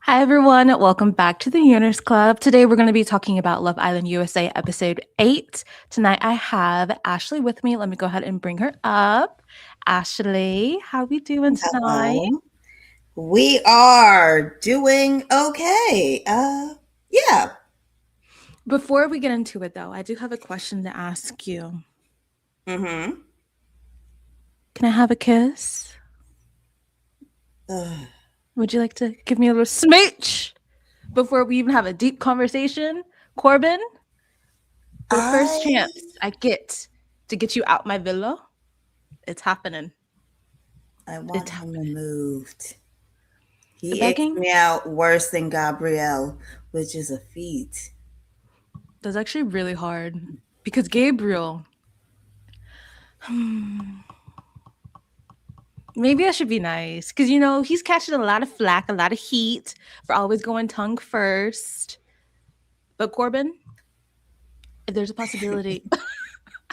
Hi, everyone. Welcome back to the Yearners Club. Today, we're going to be talking about Love Island USA episode 8. Tonight, I have Ashley with me. Let me go ahead and bring her up. Ashley, how we doing tonight? Hello. We are doing okay. Yeah. Before we get into it, though, I do have a question to ask you. Mm-hmm. Can I have a kiss? Ugh. Would you like to give me a little smooch before we even have a deep conversation? Corbin, the first I chance I get to get you out my villa, it's happening. I It's want him happening. removed. The He icks begging? me out worse than Gabriel, which is a feat. That's actually really hard because Gabriel. Maybe I should be nice because he's catching a lot of flack, a lot of heat for always going tongue first. But Corbin, if there's a possibility,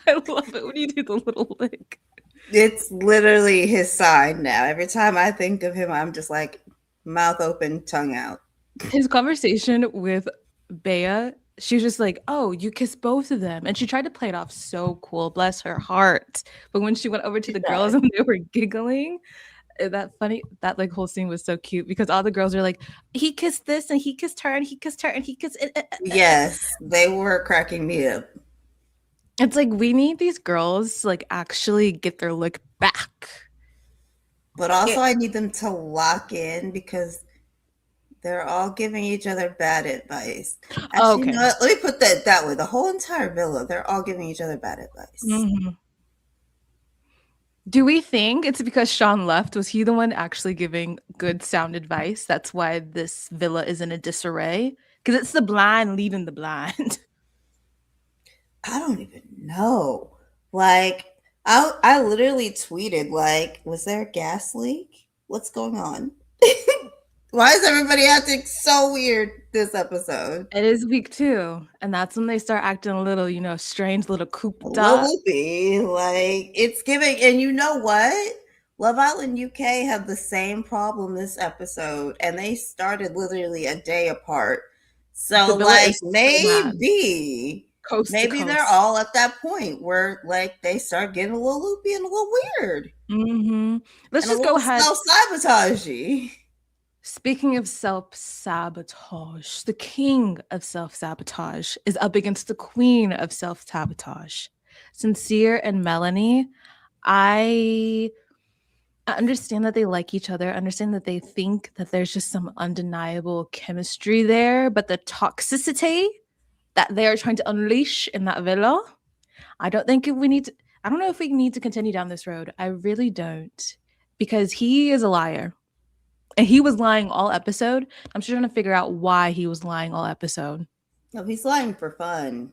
I love it when you do the little lick. It's literally his sign now. Every time I think of him, I'm just like mouth open, tongue out. His conversation with Bea, she was just like, "Oh, you kissed both of them," and she tried to play it off so cool, bless her heart. But when she went over to He the girls tried. and they were giggling, that like whole scene was so cute because all the girls are like, he kissed this and he kissed her and he kissed her and he kissed Yes, they were cracking me up. It's like we need these girls to like actually get their look back. But also, It, I need them to lock in because they're all giving each other bad advice. Actually, you okay. know what? Let me put that way. The whole entire villa, they're all giving each other bad advice. Mhm. Do we think it's because Sean left? Was he the one actually giving good sound advice? That's why this villa is in a disarray? Because it's the blind leading the blind. I don't even know. Like, I literally tweeted, like, was there a gas leak? What's going on? Why is everybody acting so weird this episode? It is week 2, and that's when they start acting a little, strange, little A cooped little up. loopy. Like, it's giving, and you know what? Love Island UK had the same problem this episode, and they started literally a day apart. The So, villa like, is so mad, coast to maybe they're coast. all at that point where, like, they start getting a little loopy and a little weird Let's and a just go little ahead. self sabotagey. Speaking of self-sabotage, the king of self-sabotage is up against the queen of self-sabotage. Sincere and Melanie, I understand that they like each other, understand that they think that there's just some undeniable chemistry there, but the toxicity that they are trying to unleash in that villa, I don't think we need to, I don't know if we need to continue down this road. I really don't. Because he is a liar. And he was lying all episode. I'm just trying to figure out why he was lying all episode. No, he's lying for fun.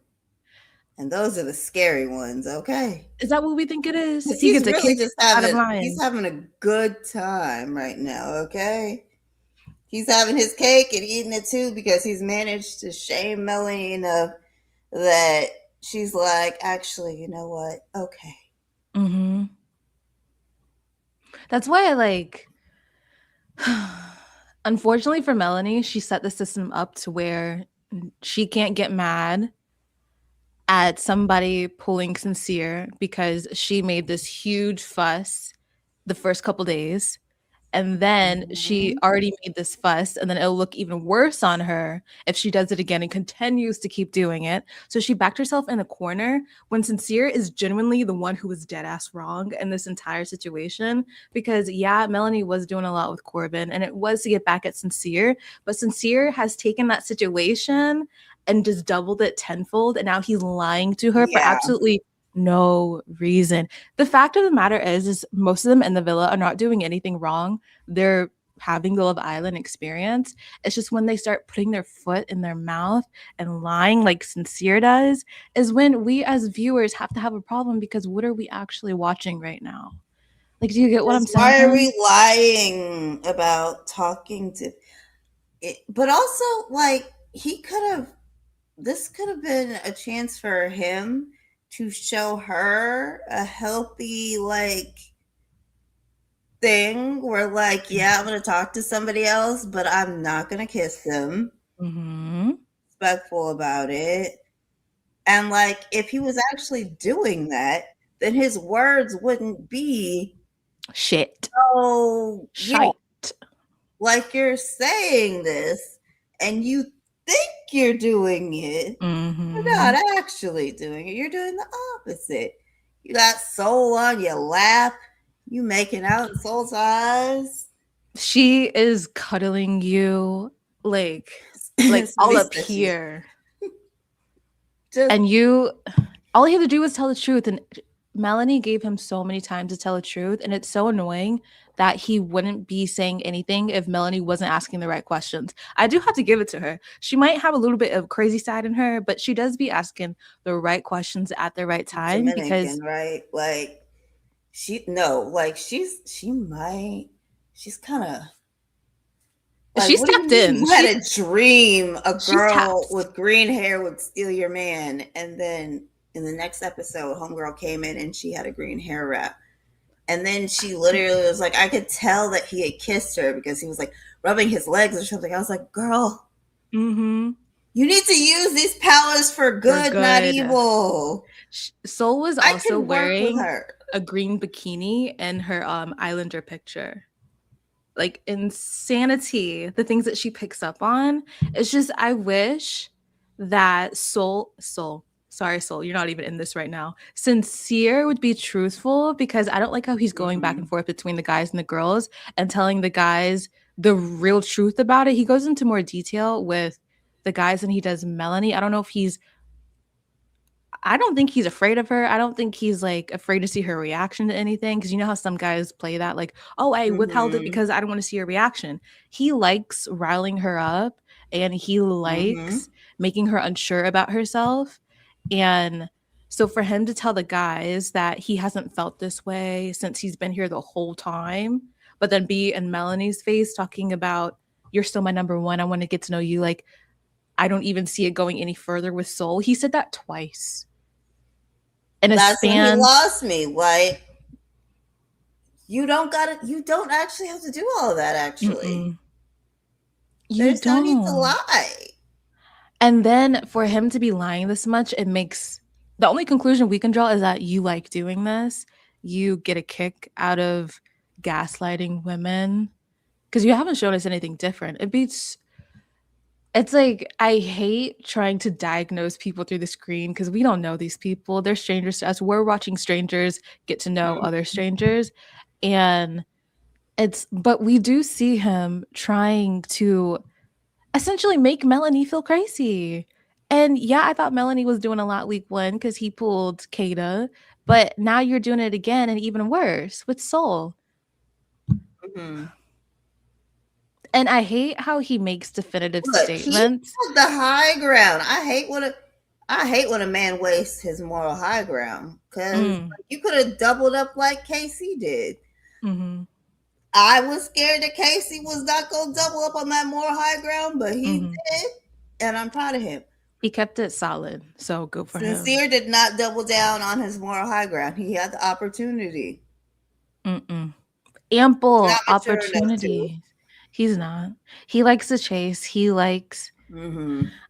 And those are the scary ones, okay? Is that what we think it is? Because He he's gets a really kick just out of he's lying. having a good time right now, okay? He's having his cake and eating it too because he's managed to shame Melanie enough that she's like, actually, you know what? Okay. Mm-hmm. That's why I like. Unfortunately for Melanie, she set the system up to where she can't get mad at somebody pulling Sincere because she made this huge fuss the first couple days. And then she Mhm. already made this fuss, and then it'll look even worse on her if she does it again and continues to keep doing it. So she backed herself in a corner when Sincere is genuinely the one who was dead ass wrong in this entire situation. Because, yeah, Melanie was doing a lot with Corbin, and it was to get back at Sincere, but Sincere has taken that situation and just doubled it tenfold, and now he's lying to her for Yeah. absolutely no reason. The fact of the matter is most of them in the villa are not doing anything wrong. They're having the Love Island experience. It's just when they start putting their foot in their mouth and lying like Sincere does, is when we as viewers have to have a problem because what are we actually watching right now? Like, do you get what I'm Because why are saying? we lying about talking to it? But also, like, this could have been a chance for him to show her a healthy, like, thing where, like, yeah, I'm gonna talk to somebody else, but I'm not gonna kiss them. Mm-hmm. Respectful about it. And like, if he was actually doing that, then his words wouldn't be Shit. so, Shite. like you're saying this and you think you're doing it. You're Mm-hmm. not actually doing it. You're doing the opposite. You got soul on your lap. You making out in soul's eyes. She is cuddling you like all up here. Just And all he had to do was tell the truth. And Melanie gave him so many times to tell the truth. And it's so annoying that he wouldn't be saying anything if Melanie wasn't asking the right questions. I do have to give it to her. She might have a little bit of crazy side in her, but she does be asking the right questions at the right time because Dominican, right? Like she's kind of like, she's what do you tapped mean in. you had a dream a She's girl tapped. with green hair would steal your man? And then in the next episode, homegirl came in and she had a green hair wrap. And then she literally was like, I could tell that he had kissed her because he was like rubbing his legs or something. I was like, girl, Mm-hmm. you need to use these powers for For good, not good. evil. Soul was I also can work with wearing her. a green bikini in her Islander picture. Like insanity, the things that she picks up on. It's just I wish that Soul, you're not even in this right now. Sincere would be truthful because I don't like how he's going back and forth between the guys and the girls and telling the guys the real truth about it. He goes into more detail with the guys than he does Melanie. I don't think he's afraid of her. I don't think he's like afraid to see her reaction to anything. Cause you know how some guys play that, like, oh, I withheld it because I don't want to see her reaction. He likes riling her up and he likes making her unsure about herself. And so for him to tell the guys that he hasn't felt this way since he's been here the whole time, but then be in Melanie's face talking about, you're still my number one. I want to get to know you. Like, I don't even see it going any further with Soul. He said that twice in a That's when he span. lost me. Like, you don't actually have to do all of that, actually. There's no need to lie. And then for him to be lying this much, it makes the only conclusion we can draw is that you like doing this. You get a kick out of gaslighting women because you haven't shown us anything different. It's like I hate trying to diagnose people through the screen because we don't know these people. They're strangers to us. We're watching strangers get to know other strangers. And but we do see him trying to essentially make Melanie feel crazy. And yeah, I thought Melanie was doing a lot week one because he pulled Kayda, but now you're doing it again and even worse with Soul. And I hate how he makes definitive statements. He held the high ground. I hate when a man wastes his moral high ground because you could have doubled up like Casey did. I was scared that Casey was not going to double up on that moral high ground, but he did, and I'm proud of him. He kept it solid, so good for him. Sincere did not double down on his moral high ground. He had the opportunity. Ample opportunity. He's not. He likes to chase. He likes. I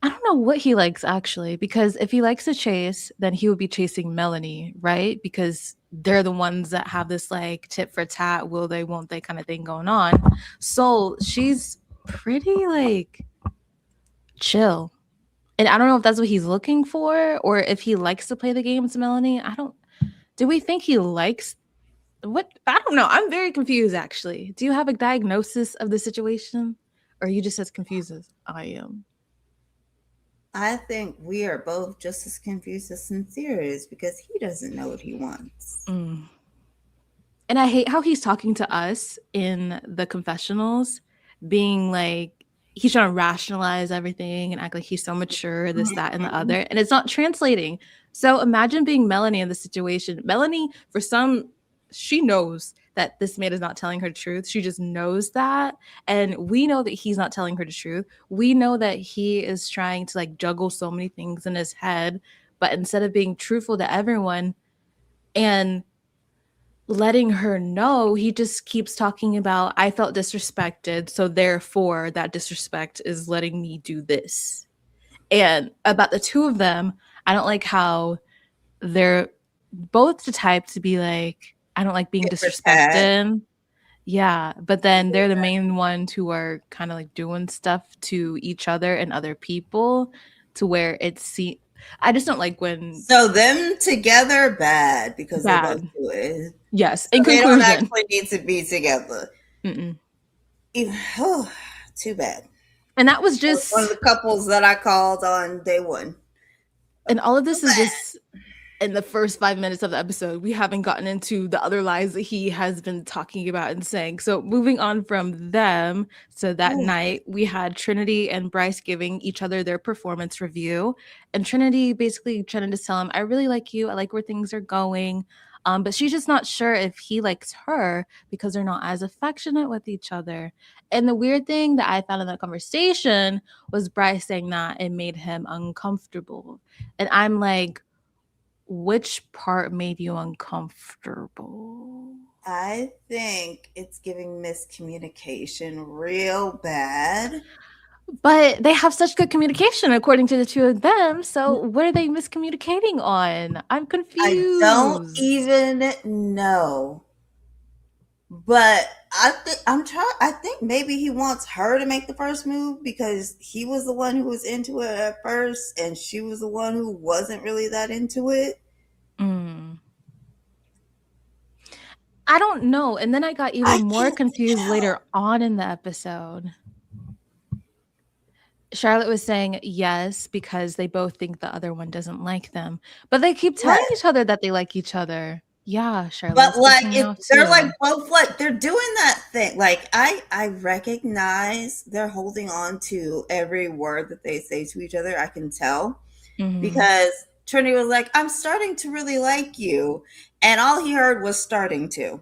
don't know what he likes actually, because if he likes to chase, then he would be chasing Melanie, right? Because they're the ones that have this like tit for tat, will they, won't they kind of thing going on. So she's pretty like chill. And I don't know if that's what he's looking for or if he likes to play the games, Melanie. Do we think he likes what? I don't know. I'm very confused actually. Do you have a diagnosis of the situation? Or are you just as confused as I am? I think we are both just as confused as Sincere is because he doesn't know what he wants. And I hate how he's talking to us in the confessionals, being like, he's trying to rationalize everything and act like he's so mature, this, that, and the other. And it's not translating. So imagine being Melanie in the situation. Melanie, she knows that this man is not telling her the truth. She just knows that. And we know that he's not telling her the truth. We know that he is trying to like juggle so many things in his head. But instead of being truthful to everyone and letting her know. He just keeps talking about, I felt disrespected, so therefore that disrespect is letting me do this. And about the two of them, I don't like how they're both the type to be like, I don't like being disrespected. Yeah, but then they're the main ones who are kind of like doing stuff to each other and other people to where it's I just don't like when So them together, bad, because they both bad. do it. Yes, So in they don't conclusion. actually need to be together. Mm-mm. Oh, too bad. And that was just one of the couples that I called on day one. And all of this is just in the first 5 minutes of the episode. We haven't gotten into the other lies that he has been talking about and saying. So moving on from them, so that night we had Trinity and Bryce giving each other their performance review. And Trinity basically trying to tell him, I really like you. I like where things are going. But she's just not sure if he likes her because they're not as affectionate with each other. And the weird thing that I found in that conversation was Bryce saying that it made him uncomfortable. And I'm like, which part made you uncomfortable? I think it's giving miscommunication real bad. But they have such good communication according to the two of them. So what are they miscommunicating on? I'm confused. I don't even know. But I think maybe he wants her to make the first move because he was the one who was into it at first and she was the one who wasn't really that into it. I don't know. And then I got even more confused later on in the episode. Charlotte was saying yes because they both think the other one doesn't like them. But they keep telling each other that they like each other. Yeah, Charlotte. But like they're like both like they're doing that thing. Like I recognize they're holding on to every word that they say to each other. I can tell because Trinity was like, I'm starting to really like you. And all he heard was starting to.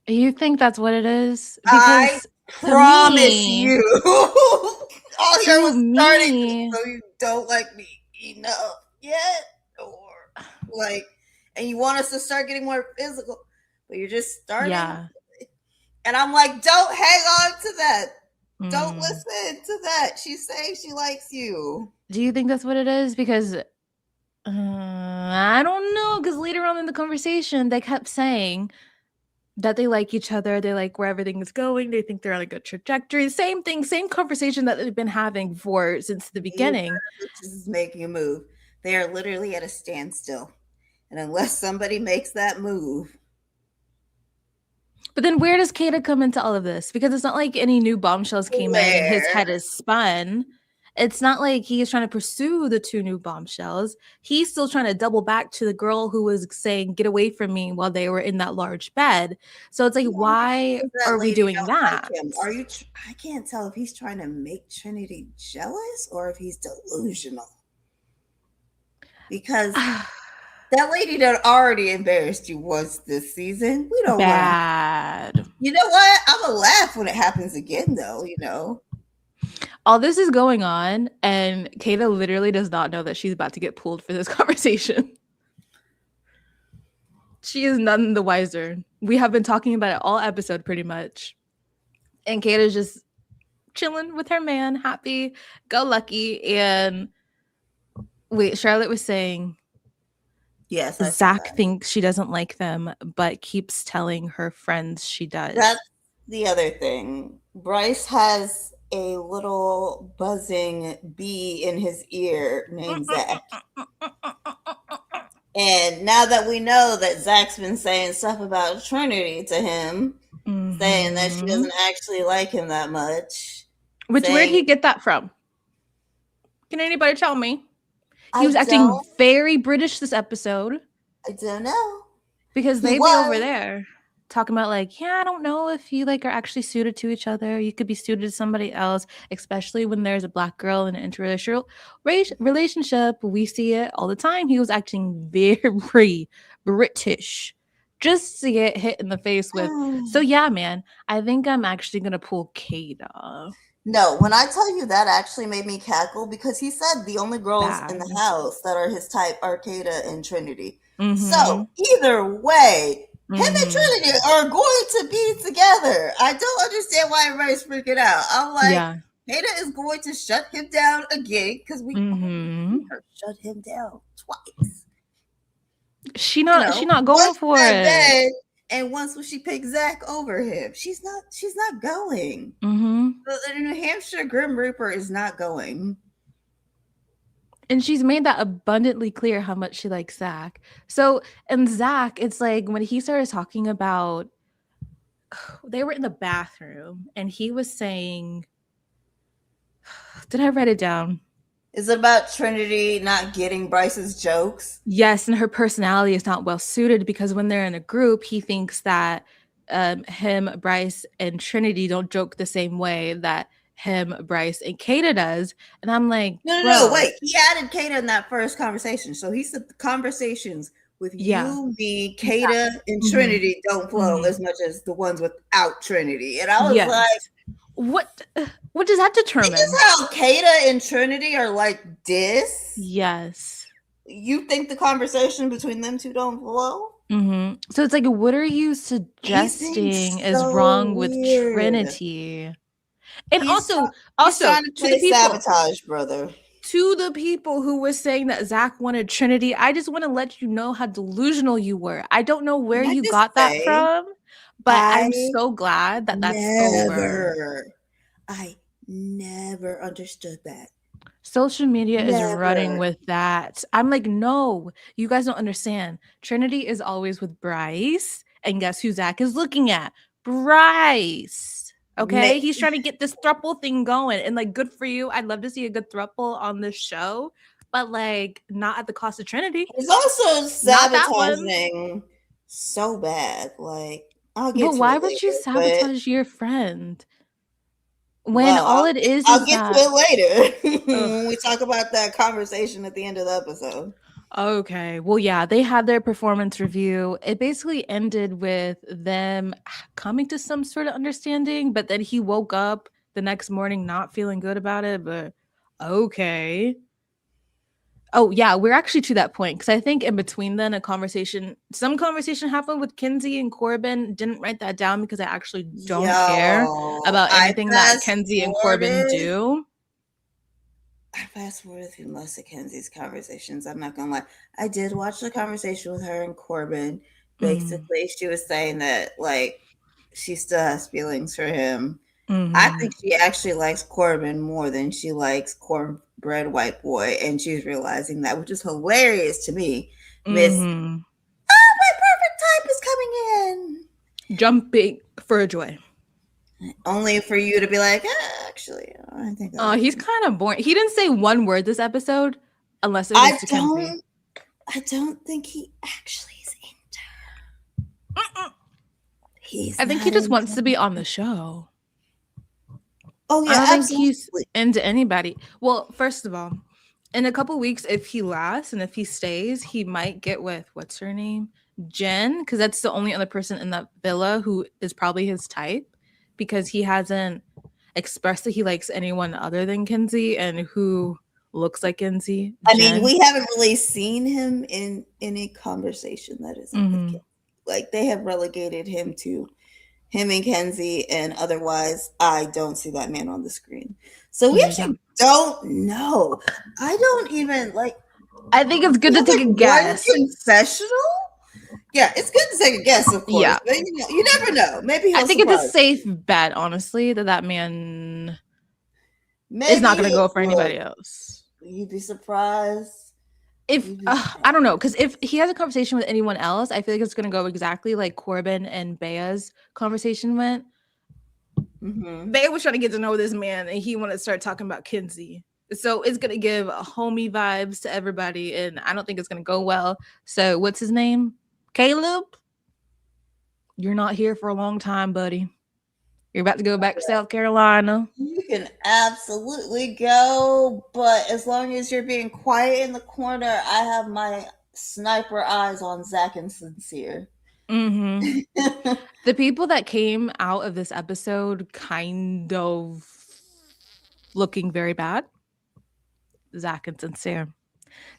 You think that's what it is? Because I promise you. All he heard was starting to, so you don't like me enough yet. Or like, and you want us to start getting more physical, but you're just starting. Yeah. And I'm like, don't hang on to that. Don't listen to that. She's saying she likes you. Do you think that's what it is? Because I don't know. Because later on in the conversation, they kept saying that they like each other. They like where everything is going. They think they're on a good trajectory. Same thing, same conversation that they've been having since the beginning. This is making a move. They are literally at a standstill. And unless somebody makes that move. But then where does Kayda come into all of this? Because it's not like any new bombshells came in and his head is spun. It's not like he is trying to pursue the two new bombshells. He's still trying to double back to the girl who was saying, get away from me while they were in that large bed. So it's like, why are we doing that? Like I can't tell if he's trying to make Trinity jealous or if he's delusional. Because that lady that already embarrassed you once this season. We don't bad. You know what? I'm gonna laugh when it happens again, though. You know, all this is going on, and Kayda literally does not know that she's about to get pulled for this conversation. She is none the wiser. We have been talking about it all episode, pretty much, and Kayda's just chilling with her man, happy, go lucky. And wait, Charlotte was saying. Yes, Zach thinks she doesn't like them, but keeps telling her friends she does. That's the other thing. Bryce has a little buzzing bee in his ear named Zach. And now that we know that Zach's been saying stuff about Trinity to him, saying that she doesn't actually like him that much. Where'd he get that from? Can anybody tell me? He was acting very British this episode. I don't know. Because they'd be over there talking about like, yeah, I don't know if you like are actually suited to each other. You could be suited to somebody else, especially when there's a black girl in an interracial relationship. We see it all the time. He was acting very British just to get hit in the face with. So yeah, man, I think I'm actually going to pull Kayda. No, when I tell you that actually made me cackle because he said the only girls in the house that are his type are Kayda and Trinity. So either way, Him and Mm-hmm. Trinity are going to be together. I don't understand why everybody's freaking out. I'm like, Yeah. Kayda is going to shut him down again because we already Mm-hmm. seen her shut him down twice. She not going Once for in that it. bed, and once when she picked Zach over him. She's not going. Mm-hmm. The New Hampshire Grim Reaper is not going. And she's made that abundantly clear how much she likes Zach. So, and Zach, it's like when he started talking about, they were in the bathroom and he was saying, did I write it down? Is it about Trinity not getting Bryce's jokes? Yes, and her personality is not well suited because when they're in a group, he thinks that him, Bryce, and Trinity don't joke the same way that him, Bryce, and Kayda does. And I'm like, No, bro, wait. He added Kayda in that first conversation. So he said the conversations with yeah. you, me, Kayda, and Mm-hmm. Trinity don't flow Mm-hmm. as much as the ones without Trinity. And I was like, Yes. What what does that this is determine? how Kayda and Trinity are like this. Yes. You think the conversation between them two don't flow? Mm-hmm. So it's like, what are you He's being suggesting is so wrong with weird. Trinity? And He's also, he's trying to to the play people, sabotage, brother. who were saying that Zach wanted Trinity, I just want to let you know how delusional you were. I don't know where Can I you just got that say, from, but I I'm so glad that that's over. never, I never understood that. Social media is running Never. with that. I'm like, no, you guys don't understand. Trinity is always with Bryce. And guess who Zach is looking at? Bryce. Okay. He's trying to get this thruple thing going. And like, good for you. I'd love to see a good thruple on this show, but like, not at the cost of Trinity. He's also Not that one. sabotaging so bad. Like, I'll get But to it why would you later, but sabotage your friend when well, all I'll, it is I'll get to that. it later Ugh. when we talk about that conversation at the end of the episode. Okay. Well, yeah, they had their performance review. It basically ended with them coming to some sort of understanding, but then he woke up the next morning not feeling good about it. But okay. Oh, yeah, we're actually to that point because I think in between then some conversation happened with Kenzie and Corbin. Didn't write that down because I actually don't care Yo, about I anything that fast Kenzie and Corbin forwarded. do. I fast forwarded through most of Kenzie's conversations. I'm not gonna lie. I did watch the conversation with her and Corbin. Mm. Basically, she was saying that like she still has feelings for him. I Mm-hmm. think she actually likes Corbin more than she likes cornbread white boy, and she's realizing that, which is hilarious to me. Miss, Mm-hmm. oh, my perfect type is coming Jumping for joy. in. Only for you to be like, actually, I think I like He's him. kind of boring. He didn't say one word this episode, unless it was I to Kenzie. don't. I don't think he actually is into. Mm-mm. He's I think he not just wants into. to be on the show. Oh I yeah, don't think he's absolutely. into anybody. Well, first of all, in a couple weeks, if he lasts and if he stays, he might get with what's her name? Jen, because that's the only other person in that villa who is probably his type, because he hasn't expressed that he likes anyone other than Kenzie and who looks like Kenzie. I mean, Jen. we haven't really seen him in any conversation that isn't with Mm-hmm. Kenzie. Like they have relegated him to him and Kenzie, and otherwise, I don't see that man on the screen. So we Yeah. actually don't know. I don't even like. I think it's good We to have take like a one guess. confessional. Yeah, it's good to take a guess, of course, Yeah. but you never know. Maybe I he'll think it's a surprise. safe bet, honestly, that man is Maybe not going to he'll go for look. anybody else. You'd be surprised. If You'd be I don't surprised. know, because if he has a conversation with anyone else, I feel like it's going to go exactly like Corbin and Bea's conversation went. Mm-hmm. Bea was trying to get to know this man, and he wanted to start talking about Kenzie. So it's going to give homie vibes to everybody, and I don't think it's going to go well. So what's his name? Caleb? You're not here for a long time, buddy. You're about to go back to South Carolina. You can absolutely go, but as long as you're being quiet in the corner, I have my sniper eyes on Zach and Sincere. Mm-hmm. The people that came out of this episode kind of looking very bad. Zach and Sincere.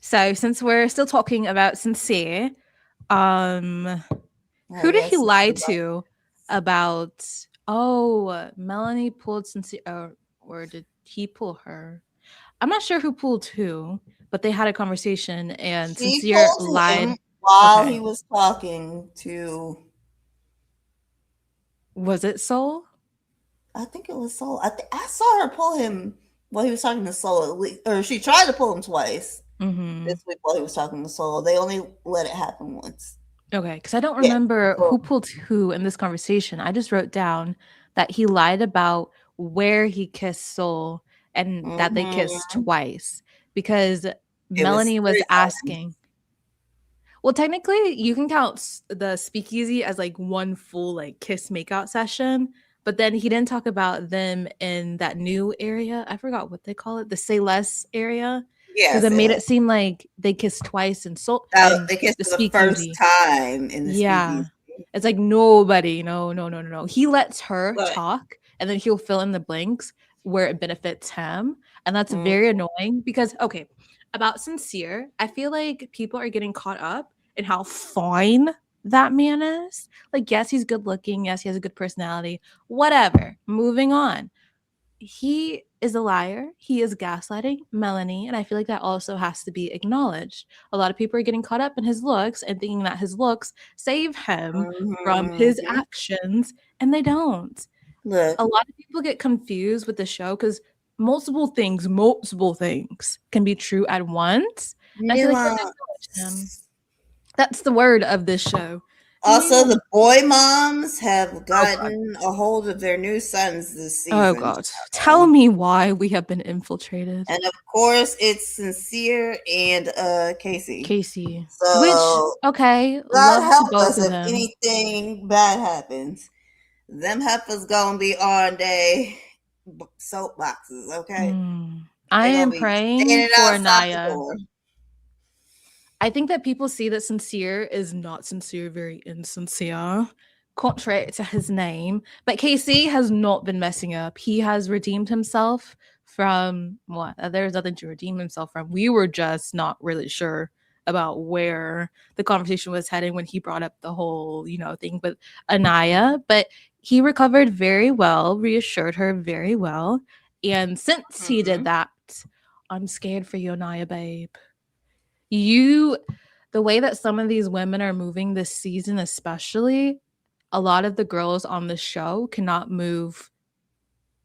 So since we're still talking about Sincere, um, I Who did he guess lie to about? Oh, Melanie pulled Sincere, or did he pull her? I'm not sure who pulled who, but they had a conversation and she Sincere pulled him lied. while Okay. he was talking to. Was it Soul? I think it was Soul. I saw her pull him while he was talking to Soul, at least, or she tried to pull him twice Mm-hmm. this week while he was talking to Soul. They only let it happen once. Okay, because I don't Yeah. remember So, who pulled who in this conversation. I just wrote down that he lied about where he kissed Soul and that they kissed mhm. twice because It was Melanie was 3 times. asking. Well, technically, you can count the speakeasy as like one full like kiss makeout session, but then he didn't talk about them in that new area. I forgot what they call it, the Say Less area, Yeah, because it say made it less. seem like they kissed twice in Soul That and they kissed the for the first speakeasy. time in the Yeah. speakeasy. It's like nobody, no, no, no, no, no. He lets her But talk and then he'll fill in the blanks where it benefits him. And that's mm, very annoying because, okay, about Sincere, I feel like people are getting caught up in how fine that man is. Like, yes, he's good looking. Yes, he has a good personality. Whatever. Moving on. He is a liar. He is gaslighting Melanie. And I feel like that also has to be acknowledged. A lot of people are getting caught up in his looks and thinking that his looks save him from his mhm. actions, and they don't. Look, A lot of people get confused with the show because multiple things can be true at once. And I feel like they don't acknowledge them. nuance. That's the word of this show. Also, Nuance. the boy moms have Oh God. gotten a hold of their new sons this Oh season. God. Tell me why we have been infiltrated. And of course, it's Sincere and Casey. Casey. Which, So okay, God love to help both us of if them. anything bad happens. Them heifers gonna be on day soapboxes, okay? I They're am gonna be praying standing for outside the Aniya. door. I think that people see that Sincere is not sincere, very insincere, contrary to his name. But Casey has not been messing up. He has redeemed himself from what? There's nothing to redeem himself from. We were just not really sure about where the conversation was heading when he brought up the whole, thing with Aniya. But he recovered very well, reassured her very well. And since he did Mhm. that, I'm scared for you, Aniya, babe. You the way that some of these women are moving this season, especially, a lot of the girls on the show cannot move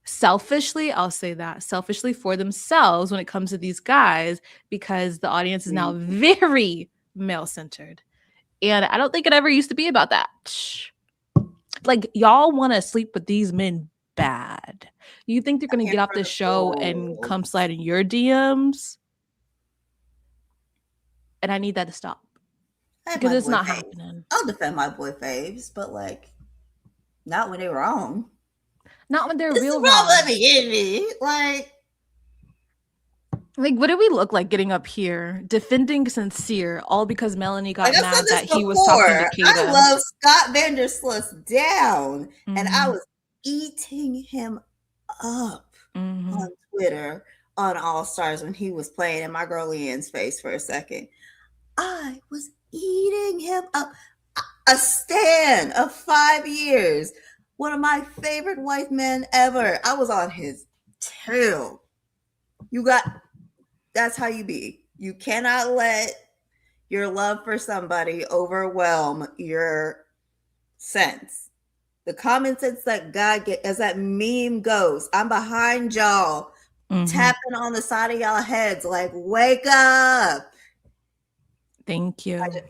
selfishly. I'll say that selfishly for themselves when it comes to these guys because the audience is now very male centered. And I don't think it ever used to be about that. Like, y'all want to sleep with these men bad. You think they're going to Here get off for the the show and come goals. slide in your DMs? And I need that to stop I had because my it's boy not faves. happening. I'll defend my boy faves, but like not when they're wrong. Not when they're This is real wrong. wrong. Let me get me. Like, what do we look like getting up here defending Sincere all because Melanie Like got I said mad this that he was talking to before, I Kayda? love Scott Vandersloot down, and I Mm-hmm. was eating him up Mm-hmm. on Twitter on All Stars when he was playing in my girl Leanne's face for a second. I was eating him up. A stan of 5 years. One of my favorite white men ever. I was on his tail. You got, that's how you be. You cannot let your love for somebody overwhelm your sense. The common sense that God get, as that meme goes, I'm behind y'all, Mm-hmm. tapping on the side of y'all heads, like, wake up. Thank you. Just,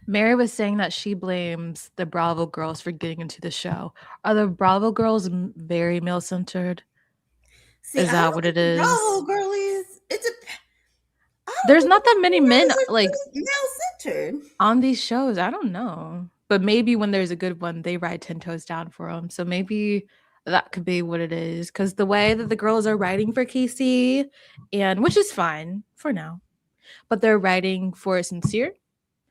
Mary was saying that she blames the Bravo girls for getting into the show. Are the Bravo girls very male centered? See, Is I that don't what think it the is? Bravo girlies. It's a. I don't There's think not the that many Bravo men girlies like are male centered. on these shows. I don't know. But maybe when there's a good one, they ride 10 toes down for them. So maybe that could be what it is. Because the way that the girls are writing for Casey, and which is fine for now, but they're writing for Sincere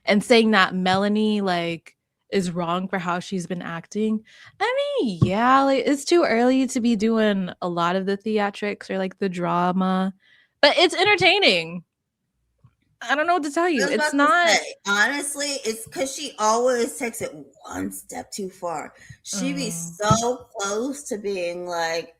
and saying that Melanie like is wrong for how she's been acting. I mean, yeah, like it's too early to be doing a lot of the theatrics or like the drama, but it's entertaining. I don't know what to tell I you. was It's about to not. say, honestly, it's because she always takes it one step too far. She be Mm, so close to being like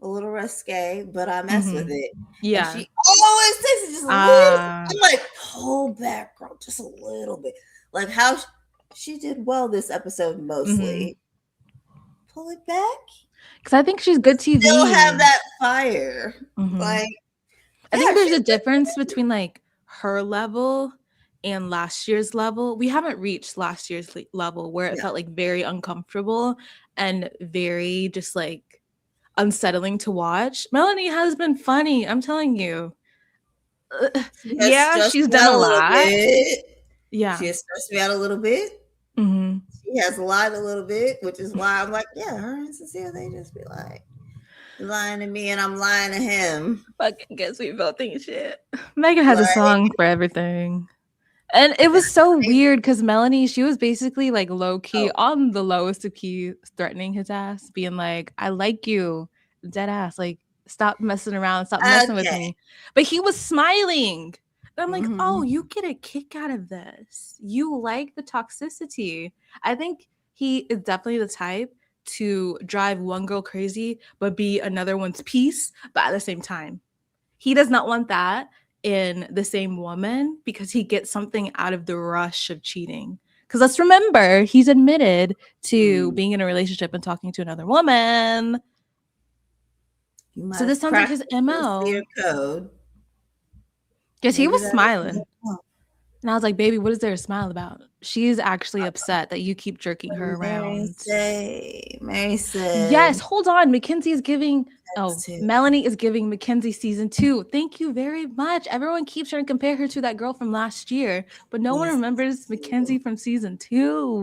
a little risque, but I mess with mm-hmm. it. And Yeah. she always takes it just a little. Uh, I'm like, pull back, girl, just a little bit. Like how she did well this episode mm-hmm. mostly. Pull it back. Because I think she's good Still have TV. that fire. Mm-hmm. Like, I think yeah, there's a she's difference between like her level and last year's level. We haven't reached last year's level where it yeah. felt like very uncomfortable and very just like unsettling to watch. Melanie has been funny. I'm telling you. She has Yeah, stressed she's me done out a a little lot. bit. Yeah. She has stressed me out a little bit. Mm-hmm. She has lied a little bit, which is why I'm like, yeah, her and Cecile, they just be like lying to me and I'm lying to him. Fuck, I guess we both think shit. Megan has a Like, song for everything. And it was so weird because Melanie, she was basically like low key oh, on the lowest of keys, threatening his ass, being like, I like you, dead ass. Like, stop messing around, stop messing with okay. me. But he was smiling. And I'm like, oh, Mm-hmm. you get a kick out of this. You like the toxicity. I think he is definitely the type to drive one girl crazy, but be another one's peace, but at the same time. He does not want that in the same woman because he gets something out of the rush of cheating. Because let's remember, he's admitted to being in a relationship and talking to another woman. You might So this have sounds like cracked his the sincere MO. code. Because he Maybe was that is. smiling. And I was like, baby, what is there to smile about? She's actually upset that you keep jerking her around. Mary said, Yes, hold on. Mackenzie is giving. Oh, too. Melanie is giving Mackenzie season 2. Thank you very much. Everyone keeps trying to compare her to that girl from last year, but no one remembers Mackenzie from season 2.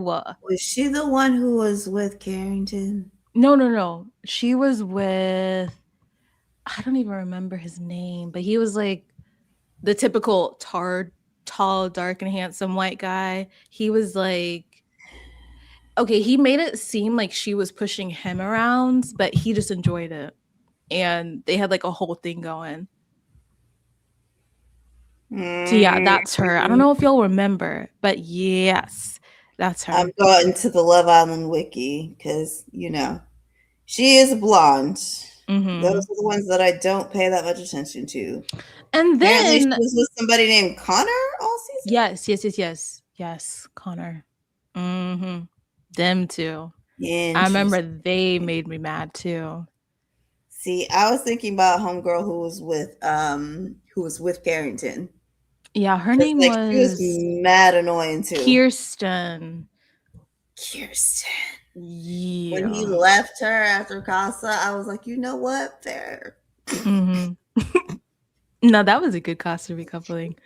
Was she the one who was with Carrington? No. She was with. I don't even remember his name, but he was like the typical tall, dark, and handsome white guy. He was like. Okay, he made it seem like she was pushing him around, but he just enjoyed it. And they had like a whole thing going. So yeah, that's her. I don't know if y'all remember, but yes, that's her. I'm going to the Love Island wiki because she is blonde. Mm-hmm. Those are the ones that I don't pay that much attention to. And Apparently, she then was with somebody named Connor all season. yes, Connor. Mm-hmm. Them too. I remember Interesting. they made me mad too. See, I was thinking about homegirl who was with Carrington. Yeah, her Because name like she was was mad annoying too. Kirsten. Kirsten. When he Yeah. left her after Casa, I was like, you know what? Fair. Mm-hmm. No, that was a good Costa recoupling.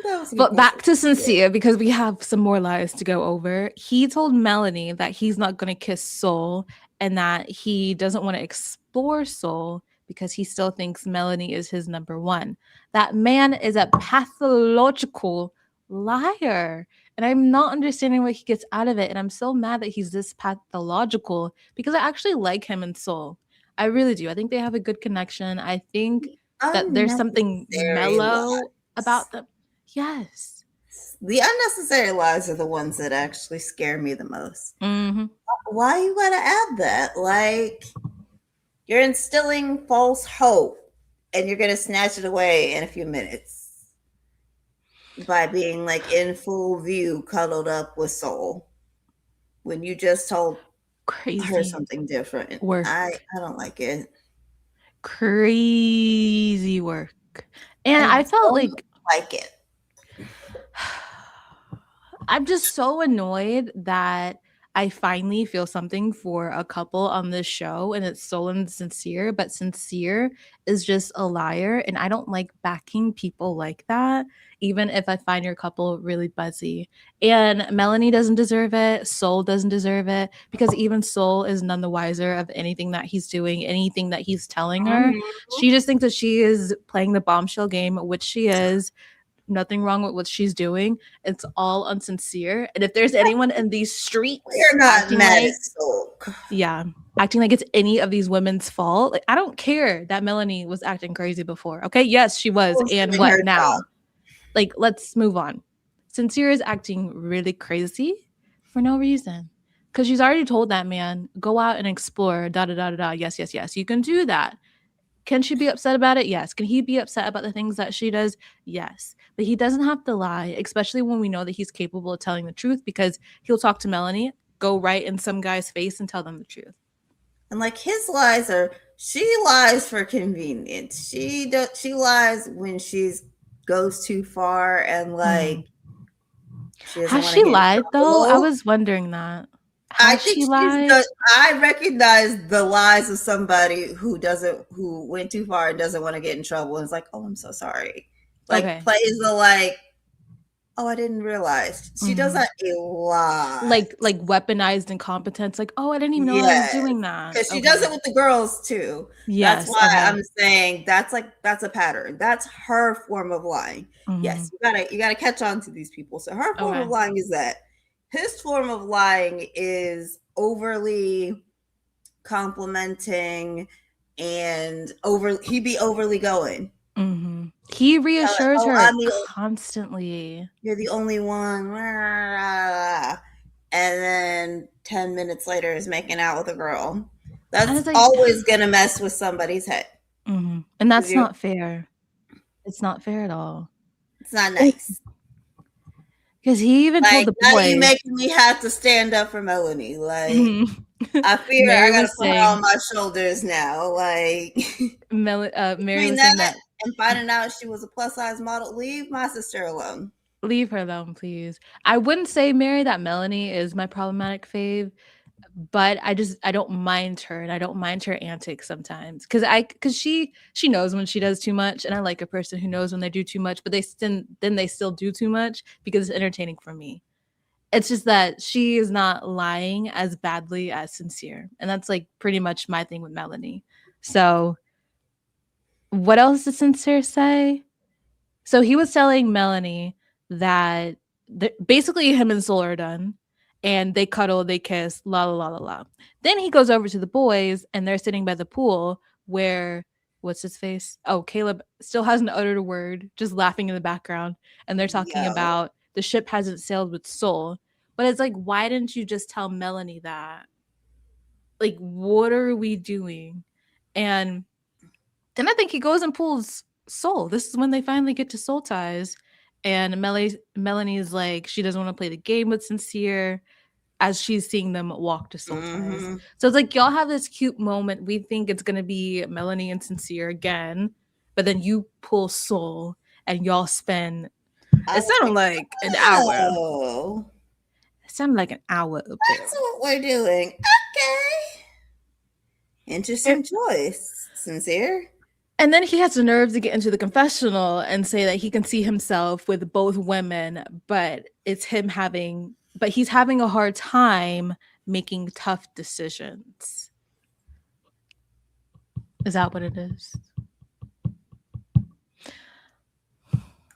That was a good But back Casa. to Sincere, because we have some more lies to go over. He told Melanie that he's not going to kiss Soul and that he doesn't want to explore Soul because he still thinks Melanie is his number one. That man is a pathological liar. And I'm not understanding what he gets out of it. And I'm so mad that he's this pathological because I actually like him and Soul. I really do. I think they have a good connection. I think that there's something Unnecessary mellow lies. about them. Yes. The unnecessary lies are the ones that actually scare me the most. Mm-hmm. Why you gotta add that? Like, you're instilling false hope and you're gonna snatch it away in a few minutes by being like in full view cuddled up with Soul when you just told Crazy her something different. work. I don't like it. Crazy work. And I I felt don't like like it. I'm just so annoyed that I finally feel something for a couple on this show, and it's Soul and Sincere, but Sincere is just a liar, and I don't like backing people like that, even if I find your couple really buzzy. And Melanie doesn't deserve it, Soul doesn't deserve it, because even Soul is none the wiser of anything that he's doing, anything that he's telling her. She just thinks that she is playing the bombshell game, which she is. Nothing wrong with what she's doing. It's all unsincere. And if there's anyone in these streets We're not acting mad like, at Soul. yeah, acting like it's any of these women's fault, like I don't care that Melanie was acting crazy before. Okay, yes, she was. Soul's And doing what her now? job. Like, let's move on. Sincere is acting really crazy for no reason. Because she's already told that man, go out and explore, da da da da da. Yes, yes, yes. You can do that. Can she be upset about it? Yes. Can he be upset about the things that she does? Yes. But he doesn't have to lie, especially when we know that he's capable of telling the truth, because he'll talk to Melanie, go right in some guy's face and tell them the truth. And like his lies are, she lies for convenience. She lies when she's goes too far and like she doesn't Has want to she get in lied though? I trouble. was wondering that. I Has think she she's lied? the. I recognize the lies of somebody who went too far and doesn't want to get in trouble and is like, oh, I'm so sorry. Like Okay. plays the like, oh, I didn't realize. She does that a lot. Like weaponized incompetence. Like, oh, I didn't even know I was Yes, doing that. because she does Okay. it with the girls too. That's Yes. why Okay. I'm saying that's a pattern. That's her form of lying. Mm-hmm. Yes, you gotta catch on to these people. So her form of Okay. lying is that. His form of lying is overly complimenting and he be overly going. Mm-hmm. He reassures Oh, her constantly. you're the only one. And then 10 minutes later is making out with a girl. And That's it's like, always going to mess with somebody's head. and that's not fair. It's not fair at all. It's not nice. Because he even told Like, the now you boys. making me have to stand up for Melanie. Like, I fear Mary I got to was put her saying, on my shoulders now. Like, Mary between was saying that that, and finding out she was a plus size model, leave my sister alone. leave her alone, please. I wouldn't say, Mary, that Melanie is my problematic fave, but I don't mind her, and I don't mind her antics sometimes, because she knows when she does too much, and I like a person who knows when they do too much, but they still do too much because it's entertaining for me. It's just that she is not lying as badly as Sincere, and that's like pretty much my thing with Melanie. So what else did Sincere say? So he was telling Melanie that basically him and Soul are done, and they cuddle, they kiss, la la la la la. Then he goes over to the boys, and they're sitting by the pool where what's his face? Oh, Caleb still hasn't uttered a word, just laughing in the background, and they're talking Yo. about the ship hasn't sailed with Soul. But it's like, why didn't you just tell Melanie that? Like, what are we doing? And then I think he goes and pulls Soul. This is when they finally get to Soul Ties. And Melanie is like, she doesn't want to play the game with Sincere as she's seeing them walk to Soul Ties. Mm-hmm. So it's like, y'all have this cute moment. We think it's going to be Melanie and Sincere again. But then you pull Soul and y'all spend, I it was sounded like, like an hour. oh, It sounded like an hour up there. that's what we're doing. Okay. Interesting choice. Sincere. And then he has the nerve to get into the confessional and say that he can see himself with both women, but he's having a hard time making tough decisions. Is that what it is?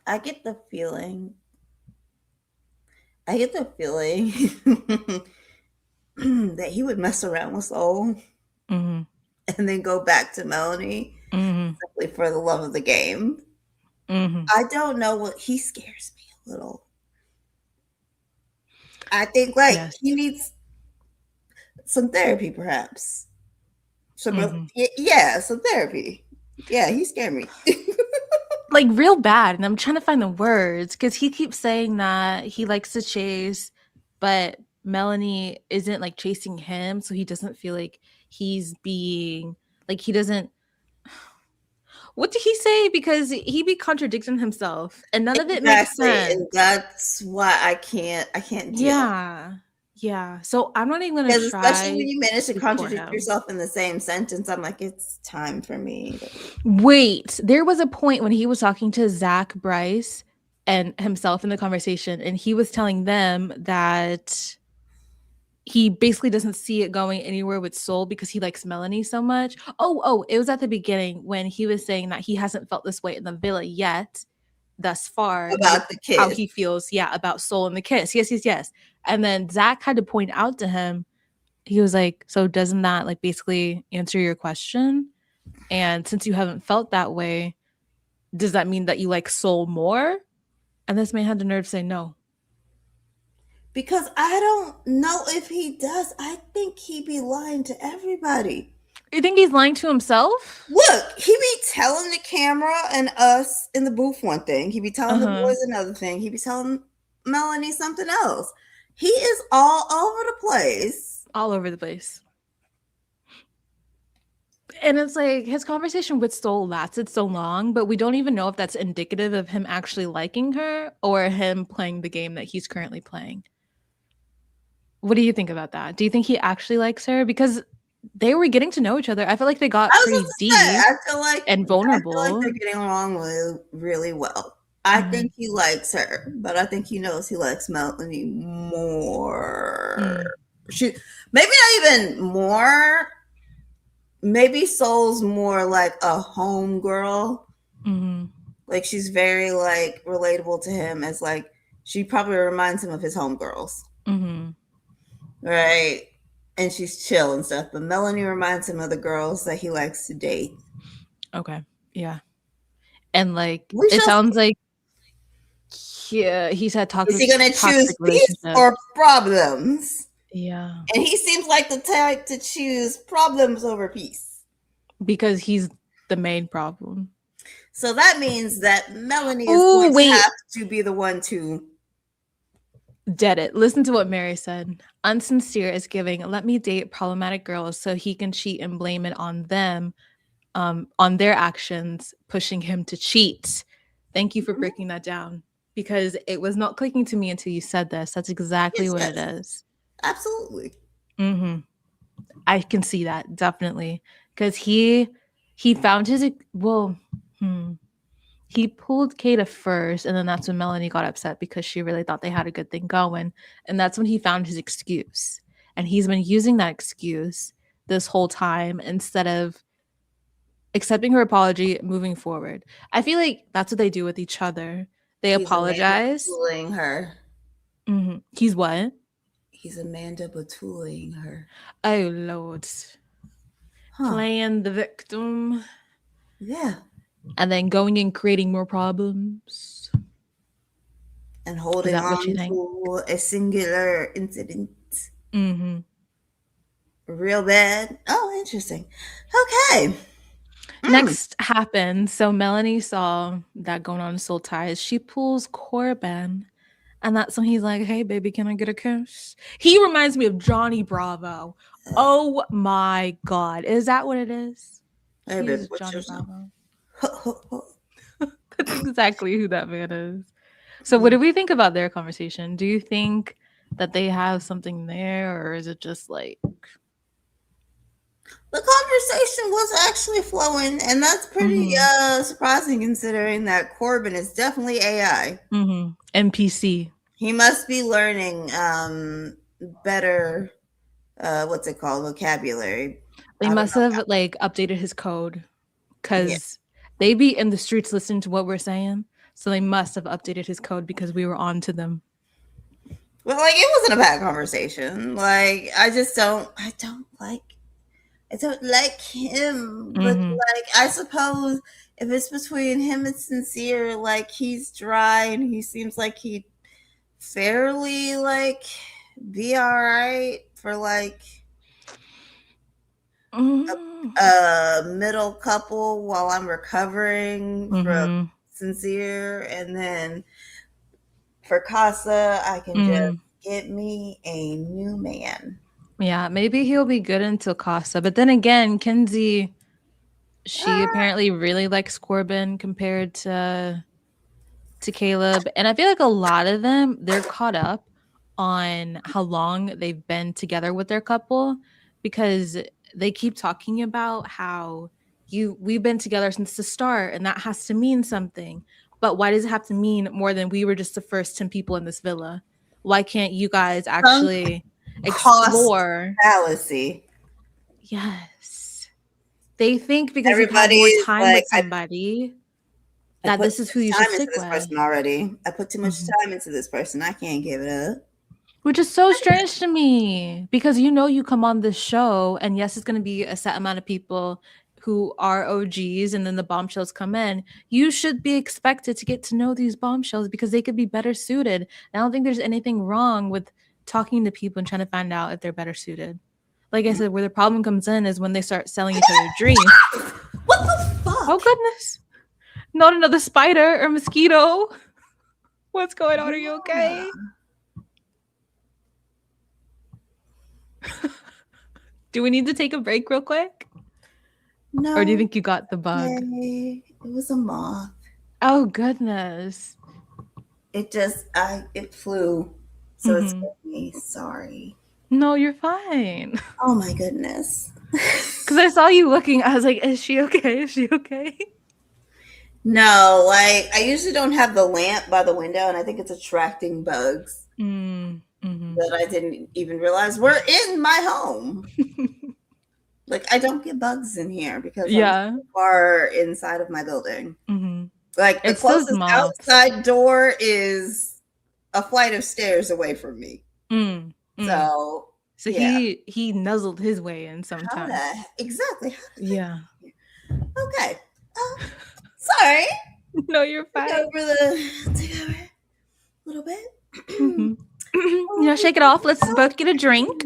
I get the feeling. I get the feeling that he would mess around with Soul Mm-hmm. and then go back to Melanie simply for the love of the game. Mm-hmm. I don't know what he scares me a little. I think like he needs some therapy, perhaps. Some therapy. Yeah, he scared me. Like real bad. And I'm trying to find the words because he keeps saying that he likes to chase, but Melanie isn't like chasing him, so he doesn't feel like he's being like he doesn't. What did he say? Because he be contradicting himself, and none of it makes sense. And that's why I can't deal. Yeah. So I'm not even gonna Because try. especially when you manage to contradict yourself in the same sentence, I'm like, it's time for me. Wait, there was a point when he was talking to Zach, Bryce, and himself in the conversation, and he was telling them that he basically doesn't see it going anywhere with Soul because he likes Melanie so much. Oh, it was at the beginning when he was saying that he hasn't felt this way in the villa yet thus far about the kiss. How he feels about Soul and the kiss. Yes. And then Zach had to point out to him, he was like, so doesn't that like basically answer your question? And since you haven't felt that way, does that mean that you like Soul more? And this man had the nerve to say no. Because I don't know if he does. I think he be lying to everybody. You think he's lying to himself? Look, he be telling the camera and us in the booth one thing. He be telling the boys another thing. He be telling Melanie something else. He is all over the place. All over the place. And it's like his conversation with Soul lasted so long, but we don't even know if that's indicative of him actually liking her or him playing the game that he's currently playing. What do you think about that? Do you think he actually likes her? Because they were getting to know each other. I feel like they got pretty deep and vulnerable. I feel like they're getting along really well. I think he likes her, but I think he knows he likes Melanie more. Maybe not even more. Maybe Soul's more like a home girl. Like she's very like relatable to him as like she probably reminds him of his homegirls. Right. And she's chill and stuff. But Melanie reminds him of the girls that he likes to date. Okay. Yeah. And like it sounds like he's had toxic. Is he gonna choose peace or problems? Yeah. And he seems like the type to choose problems over peace. Because he's the main problem. So that means that Melanie is going to have to be the one to dead it. Listen to what Mary said. Unsincere is giving, let me date problematic girls so he can cheat and blame it on them, on their actions, pushing him to cheat. Thank you for breaking that down because it was not clicking to me until you said this. That's exactly what it is. Absolutely. I can see that definitely because he found his he pulled Kayda first, and then that's when Melanie got upset because she really thought they had a good thing going. And that's when he found his excuse. And he's been using that excuse this whole time instead of accepting her apology, moving forward. I feel like that's what they do with each other. They apologize. Batooling her. He's what? He's Amanda Batooling her. Oh, Lord. Playing the victim. Yeah. And then going and creating more problems. And holding on to a singular incident. Real bad. Oh, interesting. Okay. Next happened. So Melanie saw that going on in Soul Ties. She pulls Corbin. And that's when he's like, hey, baby, can I get a kiss? He reminds me of Johnny Bravo. Oh, my God. Is that what it is? Hey, baby, Johnny Bravo. That's exactly who that man is. So what do we think about their conversation? Do you think that they have something there, or is it just like the conversation was actually flowing, and that's pretty surprising considering that Corbin is definitely AI. NPC. He must be learning better what's it called, vocabulary. They must have like updated his code because they be in the streets listening to what we're saying. So they must have updated his code because we were on to them. Well, like it wasn't a bad conversation. Like I don't like him. But like I suppose if it's between him and Sincere, like he's dry and he seems like he'd fairly like be all right for like a middle couple while I'm recovering from Sincere, and then for Casa I can just get me a new man. Yeah, maybe he'll be good until Casa, but then again, Kenzie, she apparently really likes Corbin compared to Caleb, and I feel like a lot of them, they're caught up on how long they've been together with their couple because they keep talking about how we've been together since the start and that has to mean something. But why does it have to mean more than we were just the first 10 people in this villa? Why can't you guys actually explore fallacy? Yes. They think because you've had more time with somebody that this is who you should stick with. Person already. I put too much time into this person. I can't give it up. Which is so strange to me because you come on this show and yes, it's going to be a set amount of people who are OGs and then the bombshells come in, you should be expected to get to know these bombshells because they could be better suited. And I don't think there's anything wrong with talking to people and trying to find out if they're better suited. Like I said, where the problem comes in is when they start selling each other dreams. What the fuck? Oh goodness. Not another spider or mosquito. What's going on? Are you okay? Do we need to take a break real quick? No. Or do you think you got the bug? It was a moth. Oh goodness. It flew. So it's me. Sorry. No, you're fine. Oh my goodness. Because I saw you looking. I was like, is she okay? Is she okay? No, like I usually don't have the lamp by the window, and I think it's attracting bugs that I didn't even realize were in my home. Like I don't get bugs in here because I'm so far inside of my building. Like the closest outside door is a flight of stairs away from me. So yeah. he nuzzled his way in sometimes. Exactly. Yeah. Okay. Sorry. No, you're fine. Take over a little bit. Shake it off. Let's both get a drink.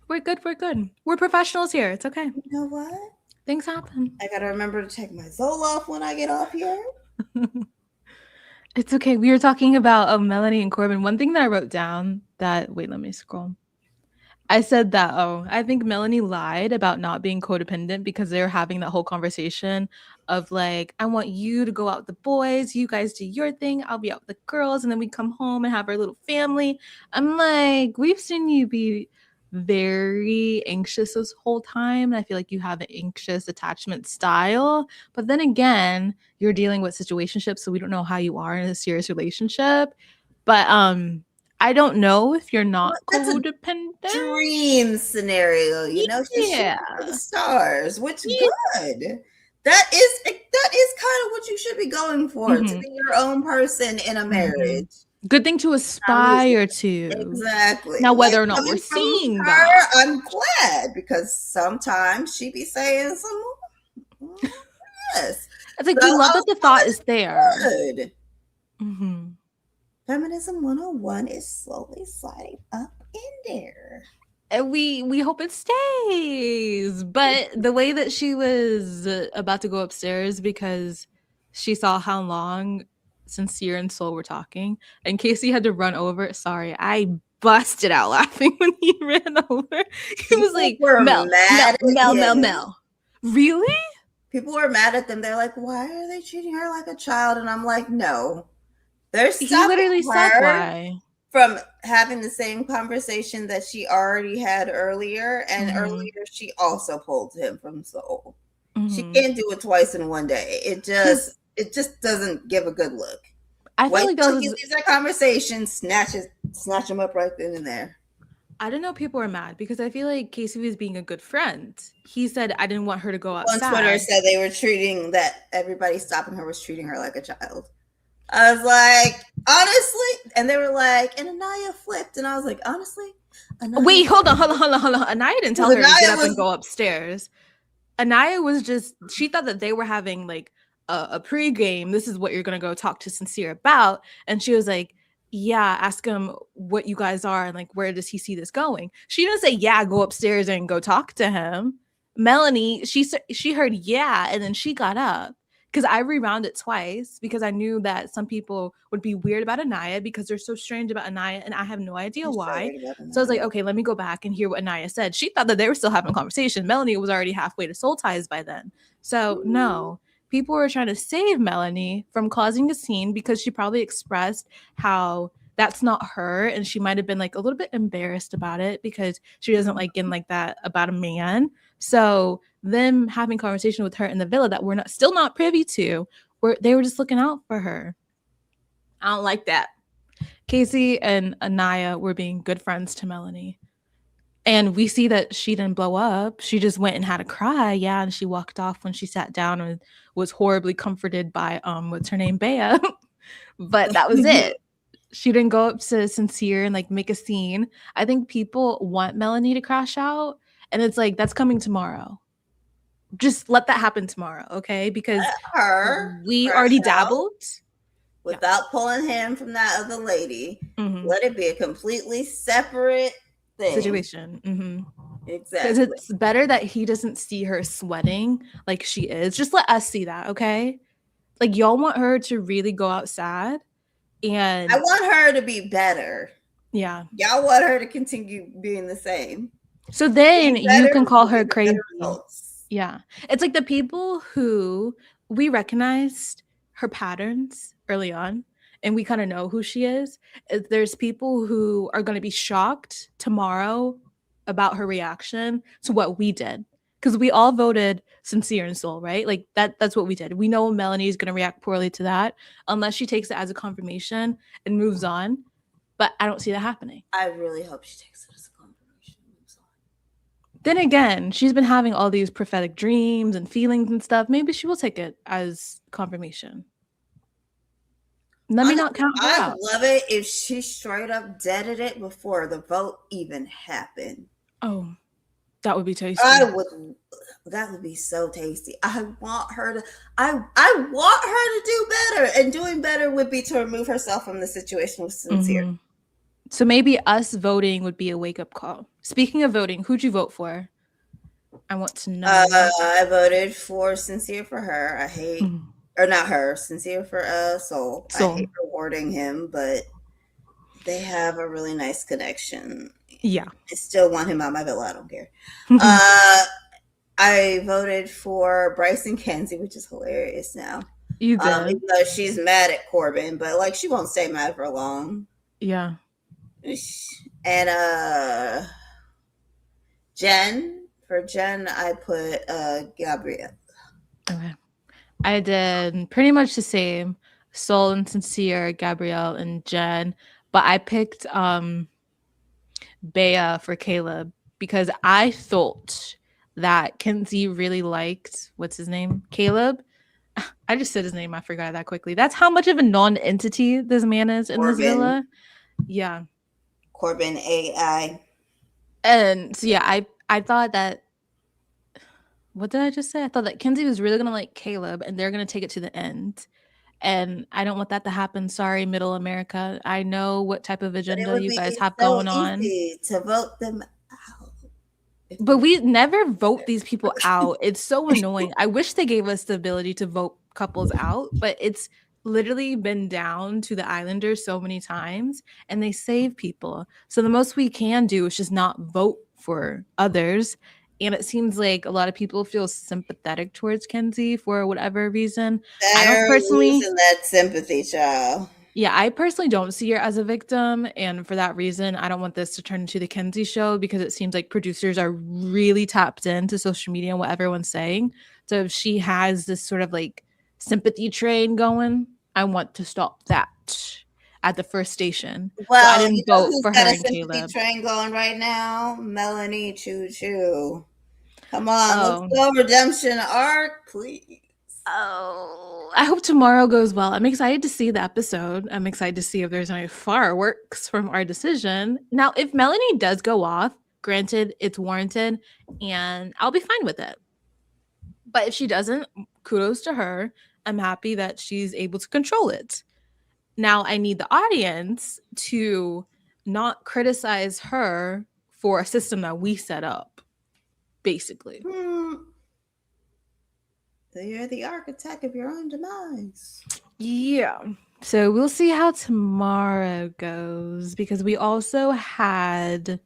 We're good. We're good. We're professionals here. It's okay. You know what? Things happen. I gotta remember to take my Zoloft when I get off here. It's okay. We were talking about Melanie and Corbin. One thing that I wrote down that wait, let me scroll. I said that, I think Melanie lied about not being codependent because they were having that whole conversation of like, I want you to go out with the boys, you guys do your thing, I'll be out with the girls, and then we come home and have our little family. I'm like, we've seen you be very anxious this whole time. And I feel like you have an anxious attachment style. But then again, you're dealing with situationships, so we don't know how you are in a serious relationship. But I don't know if you're not codependent. Dream scenario, you know, she's shooting for the stars, which good. That is kind of what you should be going for, to be your own person in a marriage. Good thing to aspire to. Exactly. Now, whether or not we're seeing that, I'm glad, because sometimes she be saying some yes. It's like we love that the thought is there. Good. Feminism 101 is slowly sliding up in there. And we hope it stays. But the way that she was about to go upstairs because she saw how long Sincere and Soul were talking, and Casey had to run over. Sorry, I busted out laughing when he ran over. He was like, Mel. Really? People were mad at them. They're like, why are they treating her like a child? And I'm like, no. They're stopping he literally said why. From having the same conversation that she already had earlier. And earlier she also pulled him from Soul. She can't do it twice in one day. It just doesn't give a good look. I feel like he leaves that conversation, snatch him up right then and there. I don't know. People are mad because I feel like Casey was being a good friend. He said, I didn't want her to go outside. On Twitter said they were everybody stopping her was treating her like a child. I was like, honestly, and they were like, and Aniya flipped, and I was like, honestly, wait, hold on. Aniya didn't tell her to get up and go upstairs. Aniya was she thought that they were having like a pregame. This is what you're gonna go talk to Sincere about, and she was like, yeah, ask him what you guys are and like where does he see this going. She didn't say, yeah, go upstairs and go talk to him. Melanie, she heard yeah, and then she got up. Because I rewound it twice because I knew that some people would be weird about Aniya because they're so strange about Aniya, and I have no idea why. So I was like, okay, let me go back and hear what Aniya said. She thought that they were still having a conversation. Melanie was already halfway to soul ties by then. So no, people were trying to save Melanie from causing a scene because she probably expressed how that's not her, and she might have been like a little bit embarrassed about it because she doesn't like getting like that about a man. So them having conversation with her in the villa that we're still not privy to, they were just looking out for her. I don't like that. Casey and Aniya were being good friends to Melanie. And we see that she didn't blow up. She just went and had a cry. Yeah. And she walked off when she sat down and was horribly comforted by, what's her name? Bea. But that was it. She didn't go up to Sincere and like make a scene. I think people want Melanie to crash out. And it's like, that's coming tomorrow. Just let that happen tomorrow, okay? Because Her we already herself, dabbled. without pulling him from that other lady. Let it be a completely separate thing. Situation. Exactly. Because it's better that he doesn't see her sweating like she is. Just let us see that, okay? Like, y'all want her to really go out sad. And I want her to be better. Yeah. Y'all want her to continue being the same. So then you can call her crazy. Yeah. It's like the people who we recognized her patterns early on and we kind of know who she is. There's people who are going to be shocked tomorrow about her reaction to what we did. Because we all voted sincere and soul, right? Like that's what we did. We know Melanie is going to react poorly to that unless she takes it as a confirmation and moves on. But I don't see that happening. I really hope she takes it as a confirmation and moves on. Then again, she's been having all these prophetic dreams and feelings and stuff. Maybe she will take it as confirmation. Let me not count her out. I'd love it if she straight up deaded it before the vote even happened. Oh, that would be tasty. That would be so tasty. I want her to do better, and doing better would be to remove herself from the situation with Sincere. So maybe us voting would be a wake-up call. Speaking of voting, who'd you vote for? I want to know. I voted for Sincere for her. I hate, or not her, Sincere for Soul. I hate rewarding him, but they have a really nice connection. Yeah. I still want him out my villa. I don't care. I voted for Bryce and Kenzie, which is hilarious now. You did. Even though she's mad at Corbin, but like she won't stay mad for long. Yeah. And Jen, for Jen, I put Gabriel. Okay. I did pretty much the same. Soul and Sincere, Gabriel and Jen. But I picked Bea for Caleb because I thought that Kenzie really liked, what's his name? Caleb. I just said his name. I forgot that quickly. That's how much of a non-entity this man is in this villa. Yeah. Corbin AI. And so yeah, I thought that, what did I just say? I thought that Kenzie was really gonna like Caleb and they're gonna take it to the end. And I don't want that to happen. Sorry, Middle America. I know what type of agenda you guys have going on. To vote them out. But we never vote these people out. It's so annoying. I wish they gave us the ability to vote couples out, but it's literally been down to the Islanders so many times and they save people. So the most we can do is just not vote for others. And it seems like a lot of people feel sympathetic towards Kenzie for whatever reason. I don't personally losing that sympathy, child. Yeah, I personally don't see her as a victim. And for that reason, I don't want this to turn into the Kenzie show because it seems like producers are really tapped into social media and what everyone's saying. So if she has this sort of like sympathy train going, I want to stop that at the first station. Well, so I didn't vote for her and Caleb. Train going right now, Melanie, choo choo. Come on, let's go redemption arc, please. Oh, I hope tomorrow goes well. I'm excited to see the episode. I'm excited to see if there's any fireworks from our decision. Now, if Melanie does go off, granted, it's warranted, and I'll be fine with it. But if she doesn't, kudos to her. I'm happy that she's able to control it. Now, I need the audience to not criticize her for a system that we set up, basically. So you're the architect of your own demise. Yeah. So we'll see how tomorrow goes because we also had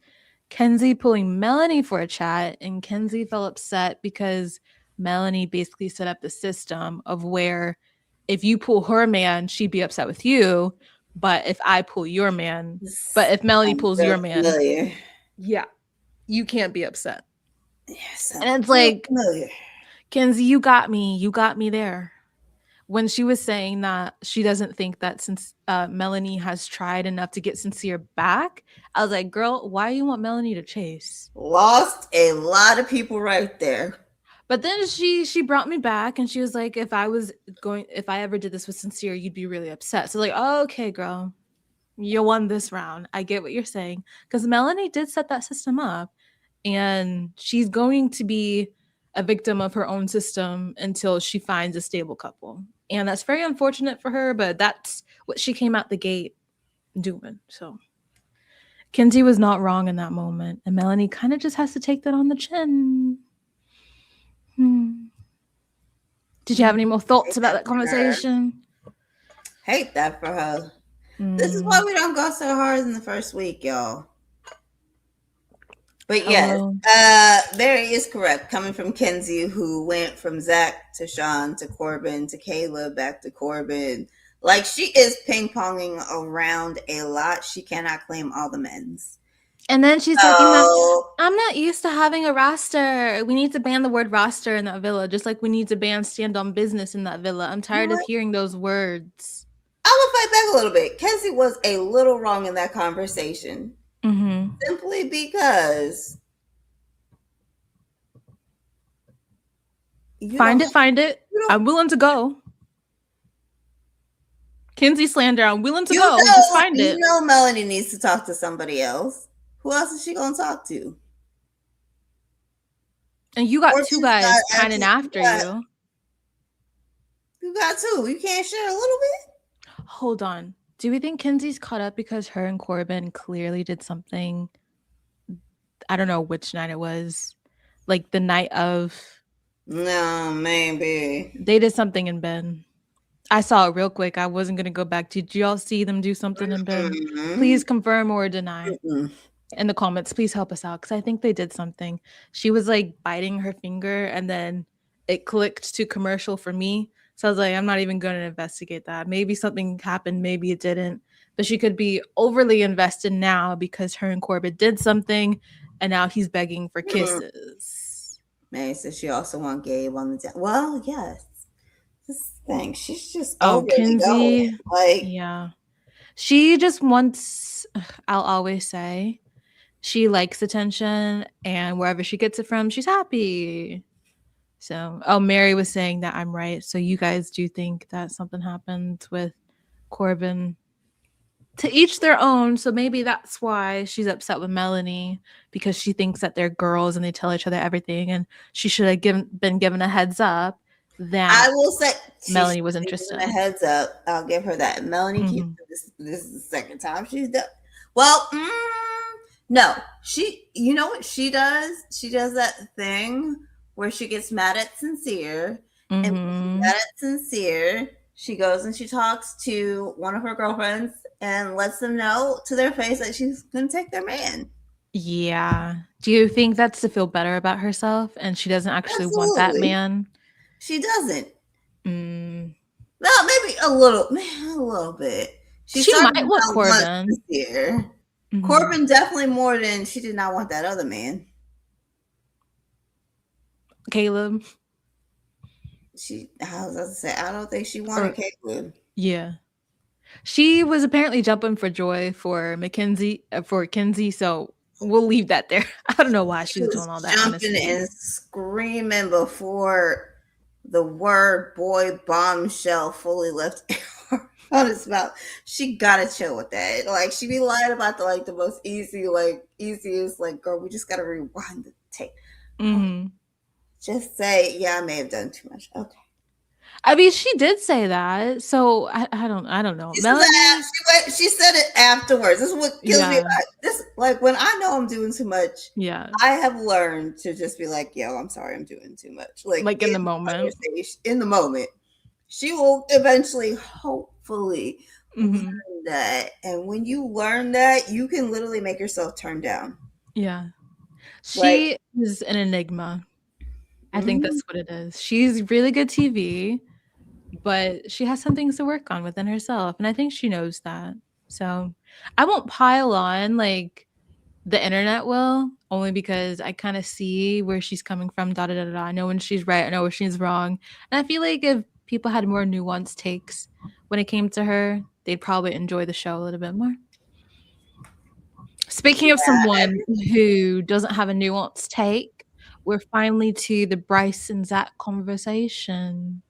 Kenzie pulling Melanie for a chat, and Kenzie felt upset because Melanie basically set up the system of where if you pull her man, she'd be upset with you. But if I pull your man, but if Melanie pulls your man, yeah, you can't be upset. Yes, and it's like, Kenzie, you got me there. When she was saying that she doesn't think that since Melanie has tried enough to get Sincere back, I was like, girl, why do you want Melanie to chase? Lost a lot of people right there. But then she brought me back and she was like, if I ever did this with Sincere, you'd be really upset. So like, oh, okay, girl, you won this round. I get what you're saying. Because Melanie did set that system up. and she's going to be a victim of her own system until she finds a stable couple. And that's very unfortunate for her, but that's what she came out the gate doing. So Kenzie was not wrong in that moment, and Melanie kind of just has to take that on the chin. Did you have any more thoughts about that conversation? Hate that for her. This is why we don't go so hard in the first week, y'all. But yes, Mary is correct. Coming from Kenzie, who went from Zach to Sean to Corbin to Kayla back to Corbin. Like, she is ping-ponging around a lot. She cannot claim all the men's. And then she's talking about, I'm not used to having a roster. We need to ban the word roster in that villa, just like we need to ban stand on business in that villa. I'm tired of hearing those words. I will fight back a little bit. Kenzie was a little wrong in that conversation. Simply because find it. I'm willing to go. Kenzie slander, I'm willing to go. Just find it. You know Melanie needs to talk to somebody else. Who else is she gonna talk to? And you got two guys pining after you. You got two. You can't share a little bit? Hold on. Do we think Kenzie's caught up because her and Corbin clearly did something? I don't know which night it was. Like the night of... No, maybe. They did something in bed. I saw it real quick. I wasn't going to go back. Did y'all see them do something in bed? Please confirm or deny. In the comments, please help us out, because I think they did something. She was like biting her finger and then it clicked to commercial for me. So I was like, I'm not even going to investigate that. Maybe something happened, maybe it didn't. But she could be overly invested now because her and Corbin did something and now he's begging for kisses. May says she also wants Gabe on the well, yes. This thing, she's just Kenzie, yeah. She just wants, I'll always say, she likes attention, and wherever she gets it from, she's happy. So, Mary was saying that I'm right. So you guys do think that something happened with Corbin? To each their own. So maybe that's why she's upset with Melanie, because she thinks that they're girls and they tell each other everything, and she should have been given a heads up that I will say Melanie was interested. A heads up. I'll give her that. Melanie keeps this is the second time she's done. Well, no, you know what she does? She does that thing where she gets mad at Sincere, and when she's mad at Sincere, she goes and she talks to one of her girlfriends and lets them know to their face that she's gonna take their man. Yeah. Do you think that's to feel better about herself, and she doesn't actually want that man? She doesn't. No, maybe a little bit. She might want Corbin this year. Corbin definitely more than she did not want that other man. Caleb. I was about to say, I don't think she wanted Caleb. Yeah. She was apparently jumping for joy for Kenzie, so we'll leave that there. I don't know why she was doing all that. Jumping and screaming before the word boy bombshell fully left on his mouth. She gotta chill with that. Like, she be lying about the most easiest, girl, we just gotta rewind the tape. Just say, yeah, I may have done too much. Okay. I mean, she did say that, so I don't know. Melanie, she said it afterwards. This is what kills me about this. Like, when I know I'm doing too much, I have learned to just be like, "Yo, I'm sorry, I'm doing too much." Like in the moment. In the moment, she will eventually, hopefully, learn that. And when you learn that, you can literally make yourself turn down. Yeah, she is an enigma. I think that's what it is. She's really good TV, but she has some things to work on within herself, and I think she knows that. So I won't pile on like the internet will, only because I kind of see where she's coming from. I know when she's right, I know where she's wrong, and I feel like if people had more nuanced takes when it came to her, they'd probably enjoy the show a little bit more. Speaking of someone who doesn't have a nuanced take, we're finally to the Bryce and Zach conversation.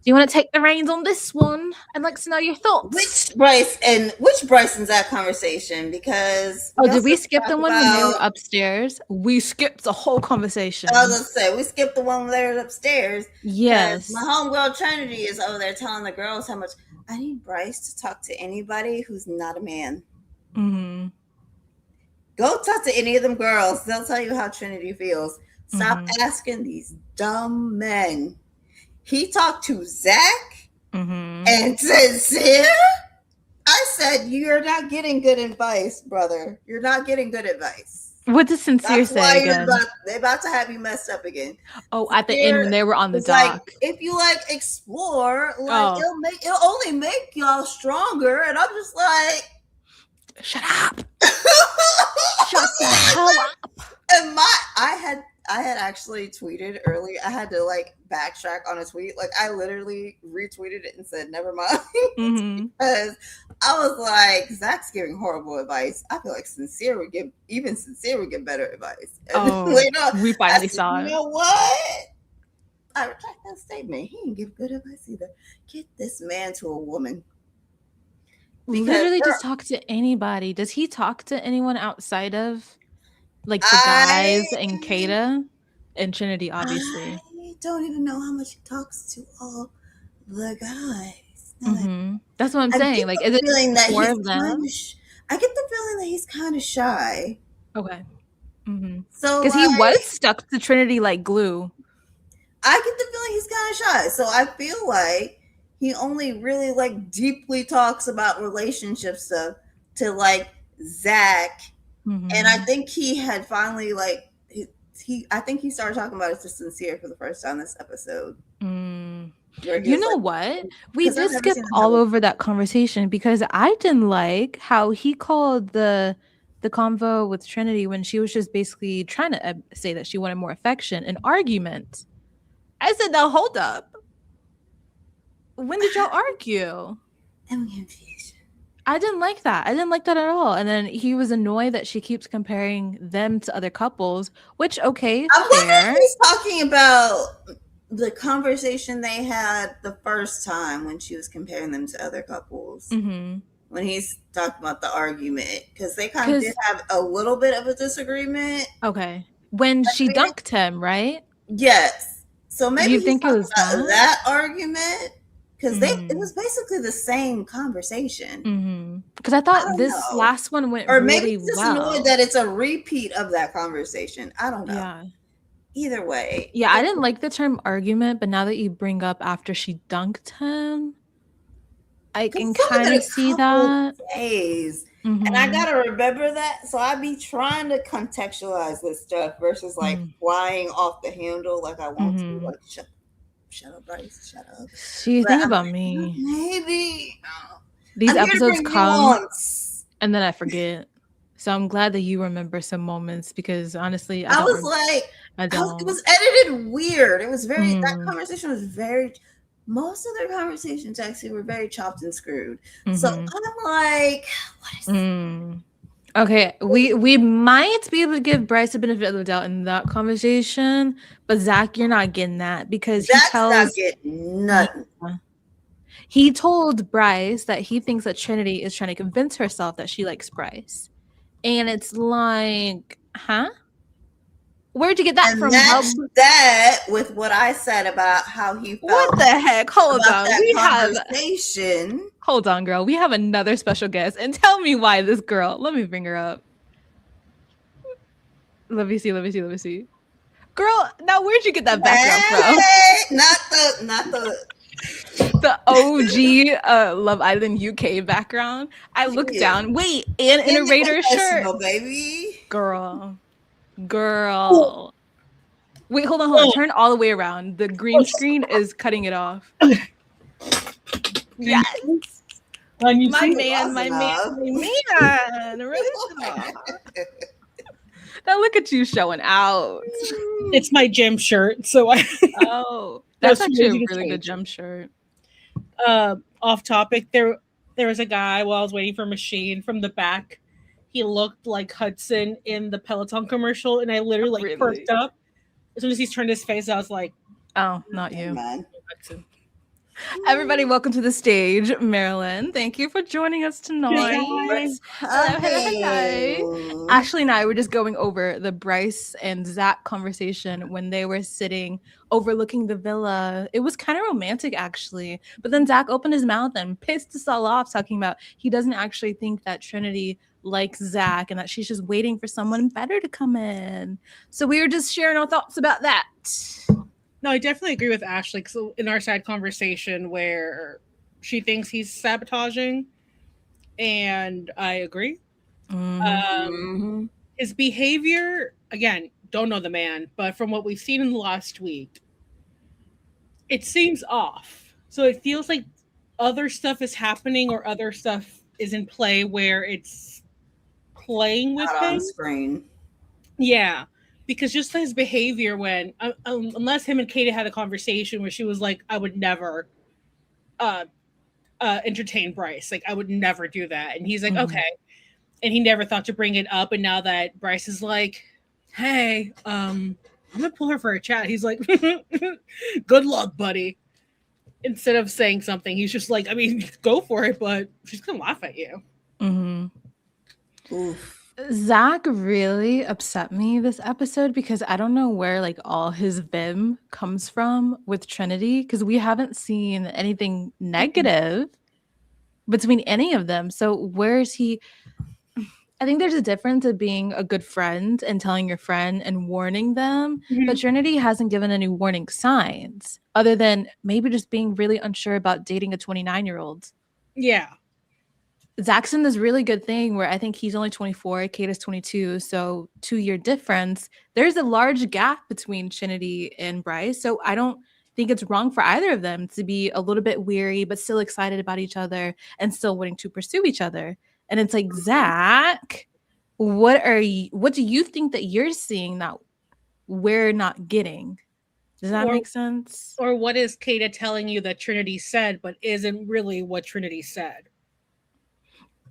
you want to take the reins on this one? I'd like to know your thoughts. Which Bryce in that conversation? Because Did we skip the one when they were upstairs? We skipped the whole conversation. I was gonna say we skipped the one when they were upstairs. Yes. My homegirl Trinity is over there telling the girls how much I need Bryce to talk to anybody who's not a man. Mm-hmm. Go talk to any of them girls. They'll tell you how Trinity feels. Stop asking these dumb men. He talked to Zach and Sincere. I said, you're not getting good advice, brother. You're not getting good advice. What does Sincere say again? They're about to have you messed up again. Oh, at the end when they were on the dock. Like, if you explore, it'll only make y'all stronger. And I'm just like, shut up. Shut the hell up. And I had actually tweeted early. I had to backtrack on a tweet. I literally retweeted it and said, never mind. Because I was like, Zach's giving horrible advice. I feel like Sincere would give better advice. And we finally saw it. You know what? I retract that statement. He didn't give good advice either. Get this man to a woman. Literally just talk to anybody. Does he talk to anyone outside of the guys and Kayda and Trinity, obviously? I don't even know how much he talks to all the guys. That's what I'm saying. Is it more of them? I get the feeling that he's kind of shy. Okay. So because he was stuck to Trinity like glue. I get the feeling he's kind of shy. So I feel like he only really deeply talks about relationship stuff to Zach. And I think he had finally I think he started talking about it to Sincere for the first time this episode. You know what? We did skip all over that conversation because I didn't like how he called the convo with Trinity when she was just basically trying to say that she wanted more affection, an argument. I said, now hold up. When did y'all argue? I'm confused. I didn't like that. I didn't like that at all. And then he was annoyed that she keeps comparing them to other couples, which, okay, I wonder if he's talking about the conversation they had the first time when she was comparing them to other couples. When he's talking about the argument. Because they kind of did have a little bit of a disagreement. Okay. When she dunked him, right? Yes. So maybe you think it was that argument? Because it was basically the same conversation. Because I thought this last one went really well. Or maybe just annoyed that it's a repeat of that conversation. I don't know. Yeah. Either way. Yeah, I didn't like the term argument, but now that you bring up after she dunked him, I can kind of see that. Days. And I got to remember that. So I be trying to contextualize this stuff versus flying off the handle like I want to. Shut up, Bryce. Shut up. See, think about me. Maybe. These episodes come and then I forget. So I'm glad that you remember some moments because honestly, I don't. It was edited weird. It was very, that conversation was very, most of their conversations actually were very chopped and screwed. So I'm like, what is this? Okay, we might be able to give Bryce a benefit of the doubt in that conversation, but Zach, you're not getting that because Zach's not getting nothing. He told Bryce that he thinks that Trinity is trying to convince herself that she likes Bryce, and it's like, huh? Where'd you get that from? Match that with what I said about how he felt. What the heck? Hold on. Hold on, girl. We have another special guest. And tell me why this girl. Let me bring her up. Let me see. Girl, now where'd you get that background from? Not the OG Love Island UK background. I looked down. Wait, and in a Raider shirt. Baby. Girl. Wait, hold on. Turn all the way around. The green screen is cutting it off. Yes. My man. Now look at you showing out. It's my gym shirt, so that's actually a really good gym shirt. Off topic, there was a guy while I was waiting for a machine from the back. He looked like Hudson in the Peloton commercial, and I literally perked up. As soon as he turned his face, I was like, "Oh, not you." Hudson. Everybody, welcome to the stage, Marlen. Thank you for joining us tonight. Guys. Hello, hello, hello. Ashley and I were just going over the Bryce and Zach conversation when they were sitting overlooking the villa. It was kind of romantic, actually. But then Zach opened his mouth and pissed us all off, talking about he doesn't actually think that Trinity likes Zach and that she's just waiting for someone better to come in. So we were just sharing our thoughts about that. No, I definitely agree with Ashley. So in our side conversation where she thinks he's sabotaging, and I agree. His behavior, again, don't know the man, but from what we've seen in the last week, it seems off. So it feels like other stuff is happening or other stuff is in play where it's playing with Not him. on screen. Yeah, because just his behavior when, unless him and Kayda had a conversation where she was like, I would never entertain Bryce. Like, I would never do that. And he's like, okay. And he never thought to bring it up. And now that Bryce is like, hey, I'm going to pull her for a chat. He's like, good luck, buddy. Instead of saying something, he's just like, I mean, go for it, but she's going to laugh at you. Oof. Zach really upset me this episode because I don't know where like all his vim comes from with Trinity because we haven't seen anything negative between any of them. So where is he? I think there's a difference of being a good friend and telling your friend and warning them, but Trinity hasn't given any warning signs other than maybe just being really unsure about dating a 29-year-old. Yeah. Zach's in this really good thing where I think he's only 24, Kayda's 22, so 2-year difference. There's a large gap between Trinity and Bryce, so I don't think it's wrong for either of them to be a little bit weary, but still excited about each other and still wanting to pursue each other. And it's like, Zach, what do you think that you're seeing that we're not getting? Does that make sense? Or what is Kayda telling you that Trinity said, but isn't really what Trinity said?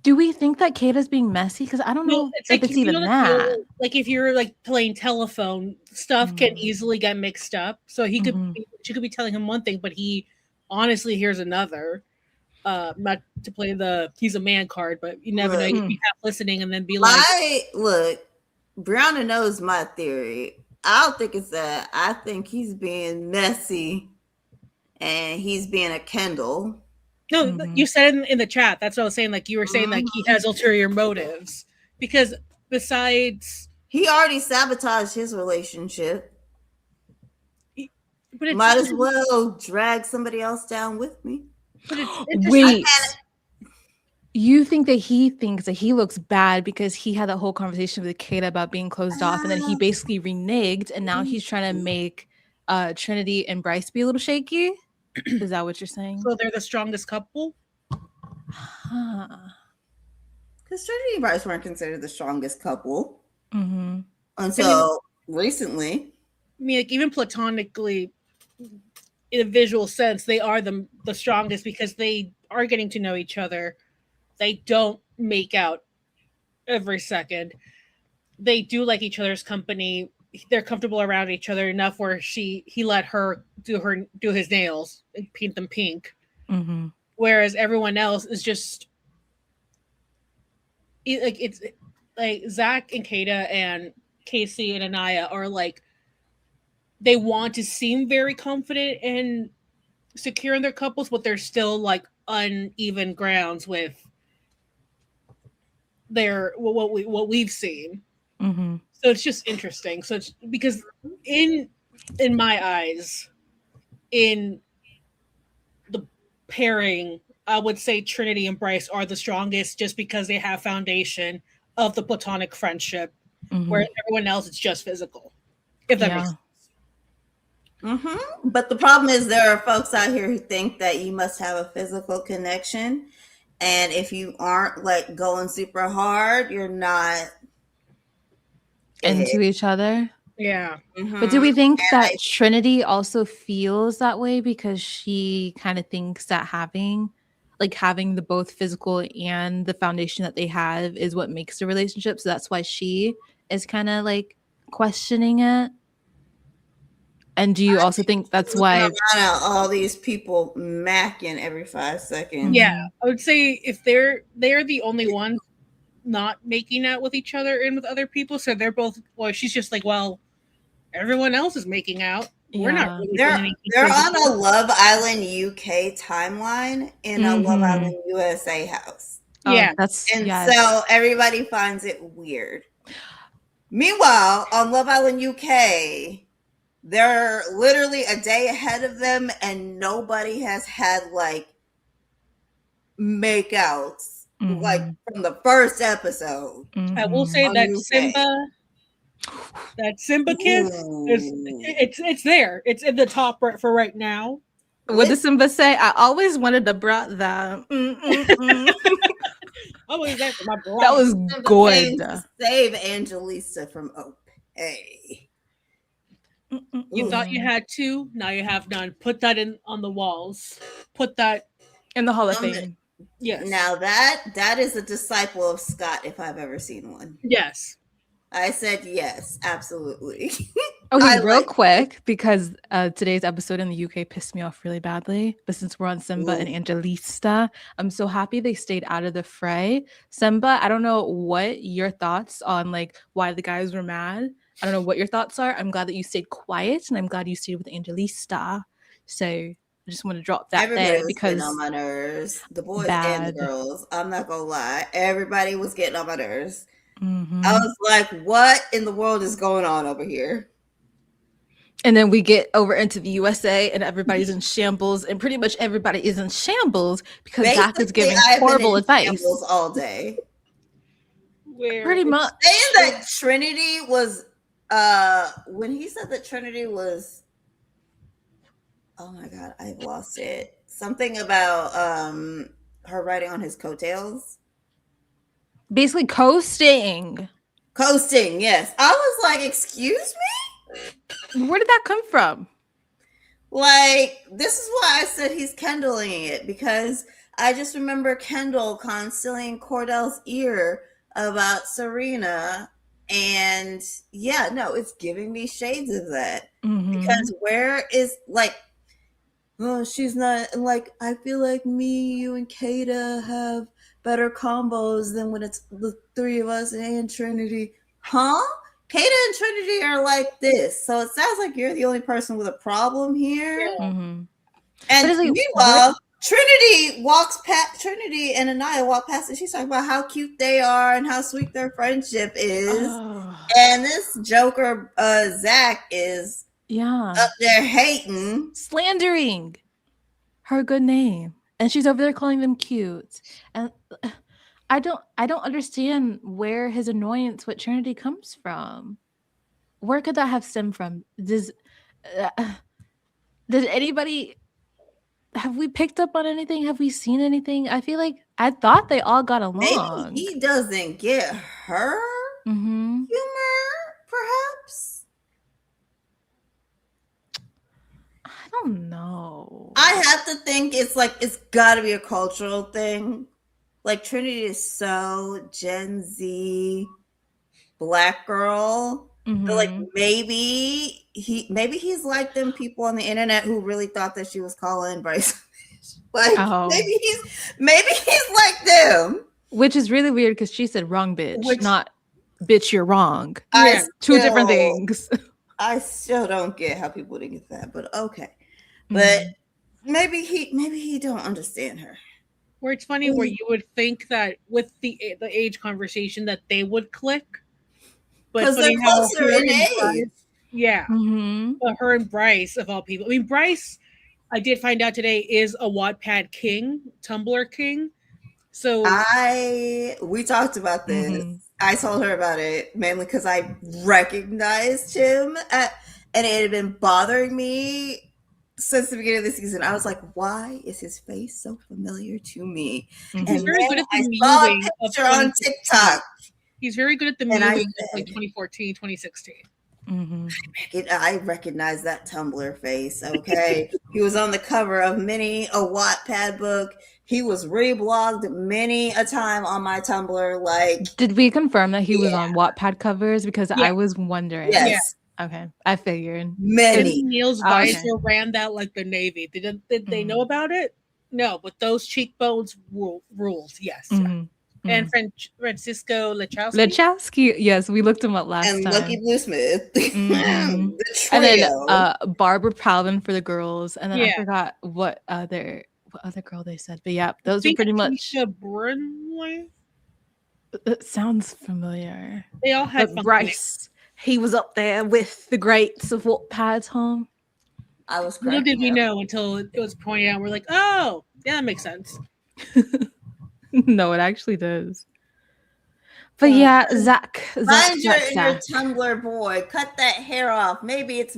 Do we think that Kayda's being messy? Because I don't know if it's even that. Like if you're like playing telephone, stuff can easily get mixed up. So she could be telling him one thing, but he honestly hears another. Not to play the he's a man card, but you never know. You could be half listening and then be like, look, Brianna knows my theory. I don't think it's that. I think he's being messy and he's being a Kendall. No, you said it in the chat. That's what I was saying. Like you were saying, like he has ulterior motives because besides, he already sabotaged his relationship. But might as well drag somebody else down with me. But wait, you think that he thinks that he looks bad because he had that whole conversation with Kayda about being closed off, and then he basically reneged, and now he's trying to make Trinity and Bryce be a little shaky? Is that what you're saying? So they're the strongest couple? Because Trinity and Bryce weren't considered the strongest couple until recently. I mean, like even platonically, in a visual sense, they are the strongest because they are getting to know each other. They don't make out every second. They do like each other's company. They're comfortable around each other enough where he let her do his nails and paint them pink. Whereas everyone else is just it's like Zach and Kayda and Casey and Aniya are like they want to seem very confident and secure in their couples, but they're still like uneven grounds with their what we've seen. So it's just interesting. So it's because in my eyes, in the pairing, I would say Trinity and Bryce are the strongest just because they have foundation of the platonic friendship, where everyone else it's just physical. If that makes sense. But the problem is there are folks out here who think that you must have a physical connection, and if you aren't like going super hard, you're not into each other. Yeah. But do we think that Trinity also feels that way because she kind of thinks that having the both physical and the foundation that they have is what makes the relationship, so that's why she is kind of like questioning it? And do you also think that's why all these people macking every 5 seconds? Yeah, I would say if they're the only ones not making out with each other and with other people, so they're both. Well, she's just like, well, everyone else is making out. We're not really doing anything. They're on a Love Island UK timeline in a Love Island USA house. Yeah, so everybody finds it weird. Meanwhile, on Love Island UK, they're literally a day ahead of them, and nobody has had like makeouts like from the first episode. I will say that Simba kiss it's there. It's in the top right for right now. What does Simba say? I always wanted to brought that. That was good. Save Angelisa from OP. You thought you had two, now you have none. Put that on the walls. Put that in the Hall of Fame. Yes. Now that is a disciple of Scott, if I've ever seen one. Yes. I said yes, absolutely. Okay, real quick, because today's episode in the UK pissed me off really badly. But since we're on Simba and Angelista, I'm so happy they stayed out of the fray. Simba, I don't know what your thoughts on like why the guys were mad. I don't know what your thoughts are. I'm glad that you stayed quiet, and I'm glad you stayed with Angelista. So I just want to drop that there because getting on my nerves. The boys and the girls. I'm not gonna lie, everybody was getting on my nerves. I was like, what in the world is going on over here? And then we get over into the USA and everybody's in shambles, and pretty much everybody is in shambles because Zach is giving horrible advice all day. Pretty much saying that Trinity was when he said that Trinity was, oh my god, I've lost it. Something about her riding on his coattails. Basically coasting, yes. I was like, excuse me, where did that come from? Like, this is why I said he's Kendalling it, because I just remember Kendall constantly in Cordell's ear about Serena, and yeah, no, it's giving me shades of that. Because where is like, oh, she's not like, I feel like me, you, and Kayda have better combos than when it's the three of us and Trinity. Huh? Kayda and Trinity are like this. So it sounds like you're the only person with a problem here. And like, meanwhile, Trinity and Aniya walk past and she's talking about how cute they are and how sweet their friendship is. And this joker, Zach, is up there hating. Slandering her good name. And she's over there calling them cute. And I don't understand where his annoyance with Trinity comes from. Where could that have stemmed from? Did anybody, have we picked up on anything? Have we seen anything? I feel like I thought they all got along. Maybe he doesn't get her humor, perhaps. I don't know. I have to think it's got to be a cultural thing. Like, Trinity is so Gen Z black girl. But like, maybe he's like them people on the internet who really thought that she was calling Bryce. Like, maybe he's like them. Which is really weird because she said wrong bitch, not bitch you're wrong. Two different things. I still don't get how people didn't get that, but okay. But maybe he don't understand her. Where it's funny, where you would think that with the age conversation that they would click, but they're closer in age. But her and Bryce, of all people, I mean, Bryce, I did find out today, is a Wattpad king, Tumblr king. So we talked about this. I told her about it mainly because I recognized him, and it had been bothering me since the beginning of the season. I was like, why is his face so familiar to me? And he's very good at the moving on TikTok. He's very good at the moving of like 2014, 2016. I recognize that Tumblr face. Okay. He was on the cover of many a Wattpad book. He was reblogged many a time on my Tumblr. Like, did we confirm that he was on Wattpad covers? Because I was wondering. Yes. Okay, I figured. Many. Neil's Oh, okay. visor ran that like the Navy. Did they know about it? No, but those cheekbones ruled. Yes. Mhm. And Francisco Lechowski. Lechowski, yes, we looked him up last And time. Lucky Blue Smith. Mhm. The And then trio. Barbara Palvin for the girls, and then I Yeah. forgot what other girl they said, but yeah, those I are think pretty much. Keisha Brunley. It sounds familiar. They all had But funky Bryce, he was up there with the greats of what pads home. I was Little did cracking we up. know until it was pointed out. We're like, oh, yeah, that makes sense. No, it actually does. But yeah, Zach, Find your inner Tumblr boy. Cut that hair off. Maybe it's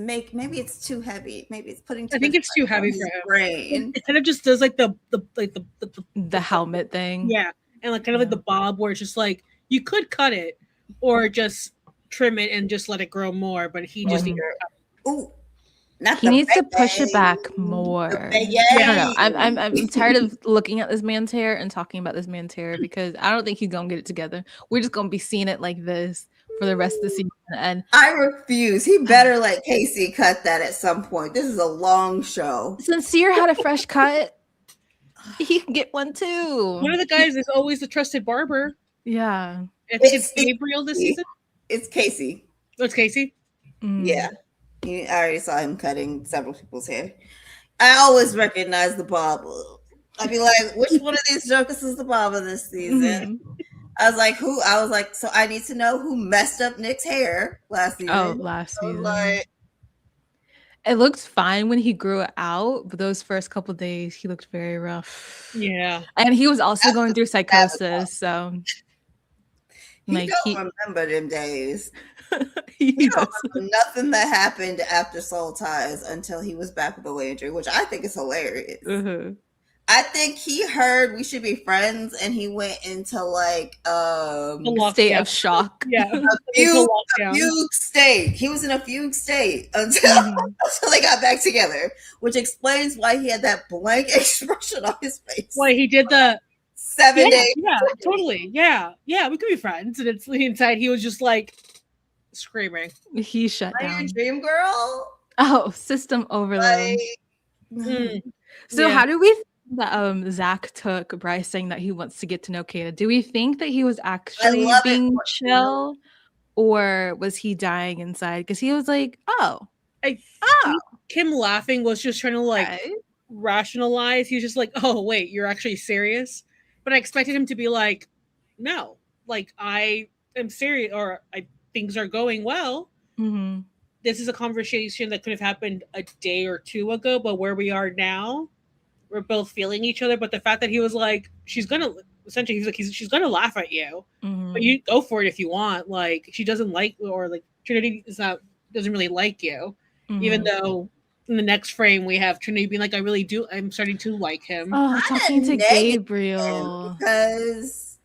too heavy. Maybe it's putting too I think much it's too pressure on heavy his for him. brain. It kind of just does like the helmet thing. Yeah, and like kind of like the bob where it's just like you could cut it or just trim it and just let it grow more, but he just Ooh, not he needs to push it back more. I don't know. I'm tired of looking at this man's hair and talking about this man's hair because I don't think he's gonna get it together. We're just gonna be seeing it like this for the rest of the season. And I refuse. He better let Casey cut that at some point. This is a long show. Sincere had a fresh cut. He can get one too. One of the guys is always the trusted barber. Yeah. I think it's Gabriel this season. It's Casey. Oh, it's Casey? Yeah. I already saw him cutting several people's hair. I always recognize the barber. I'd be like, which one of these jokers is the barber this season? I was like, who? I was like, so I need to know who messed up Nick's hair last season. Oh, last season. Like, it looked fine when he grew it out, but those first couple of days, he looked very rough. Yeah. And he was also going through psychosis, so... He don't remember them days. He don't remember nothing that happened after Soul Ties until he was back with the Landry, which I think is hilarious. I think he heard we should be friends, and he went into like state of shock. Yeah, a fugue state. He was in a fugue state until they got back together, which explains why he had that blank expression on his face. Why he did the 7 days. Yeah, totally. Yeah, we could be friends. And it's inside. He was just like screaming. He shut down. Dream girl. Oh, system overload. So how do we think that Zach took Bryce saying that he wants to get to know Kayda? Do we think that he was actually being chill, or was he dying inside? Because he was like, I think him laughing was just trying to rationalize. He was just like, oh wait, you're actually serious? But I expected him to be like, no, like I am serious, or things are going well. This is a conversation that could have happened a day or two ago, but where we are now, we're both feeling each other. But the fact that he was like, she's gonna she's gonna laugh at you, but you go for it if you want. Like she doesn't like, or like Trinity doesn't really like you, even though. In the next frame, we have Trinity being like, I'm starting to like him. Oh, talking to Gabriel. Because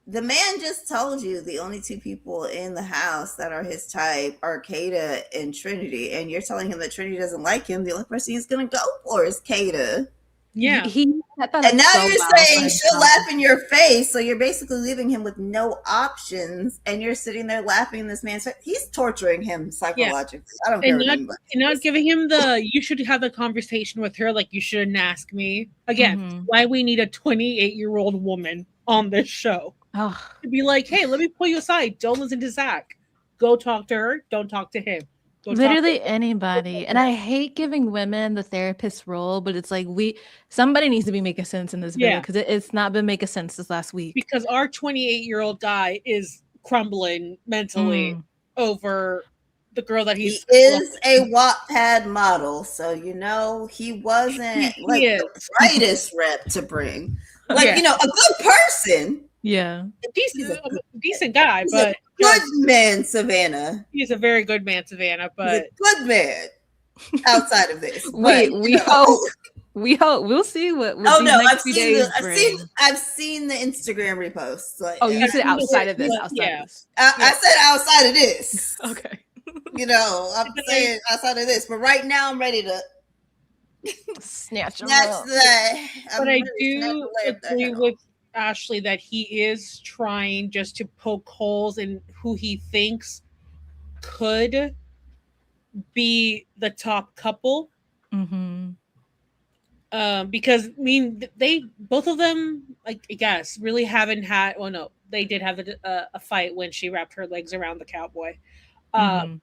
the man just told you the only two people in the house that are his type are Kayda and Trinity. And you're telling him that Trinity doesn't like him. The only person he's going to go for is Kayda. Yeah. And now you're saying she'll laugh in your face. So you're basically leaving him with no options. And you're sitting there laughing in this man's face. He's torturing him psychologically. I don't care. And not giving him you should have the conversation with her like you shouldn't ask me. Again, why we need a 28-year-old woman on this show. To be like, hey, let me pull you aside. Don't listen to Zach. Go talk to her. Don't talk to him. Literally anybody. And I hate giving women the therapist role, but it's like somebody needs to be making sense in this video because it's not been making sense this last week. Because our 28-year-old guy is crumbling mentally over the girl that he is a Wattpad model, so he wasn't the brightest rep to bring. Like a good person. Yeah, decent guy, but good man, Savannah. He's a very good man, Savannah. But good man outside of this. Wait, we hope. We'll see what. I've seen the Instagram reposts. Like, you said outside of this. I said outside of this. Okay. I'm saying outside of this, but right now I'm ready to snatch that. But I do agree with Ashley that he is trying just to poke holes in who he thinks could be the top couple. Mm-hmm. Because I mean, they both of them, like, I guess, really haven't had. Well, no, they did have a fight when she wrapped her legs around the cowboy. Uh, Mm-hmm.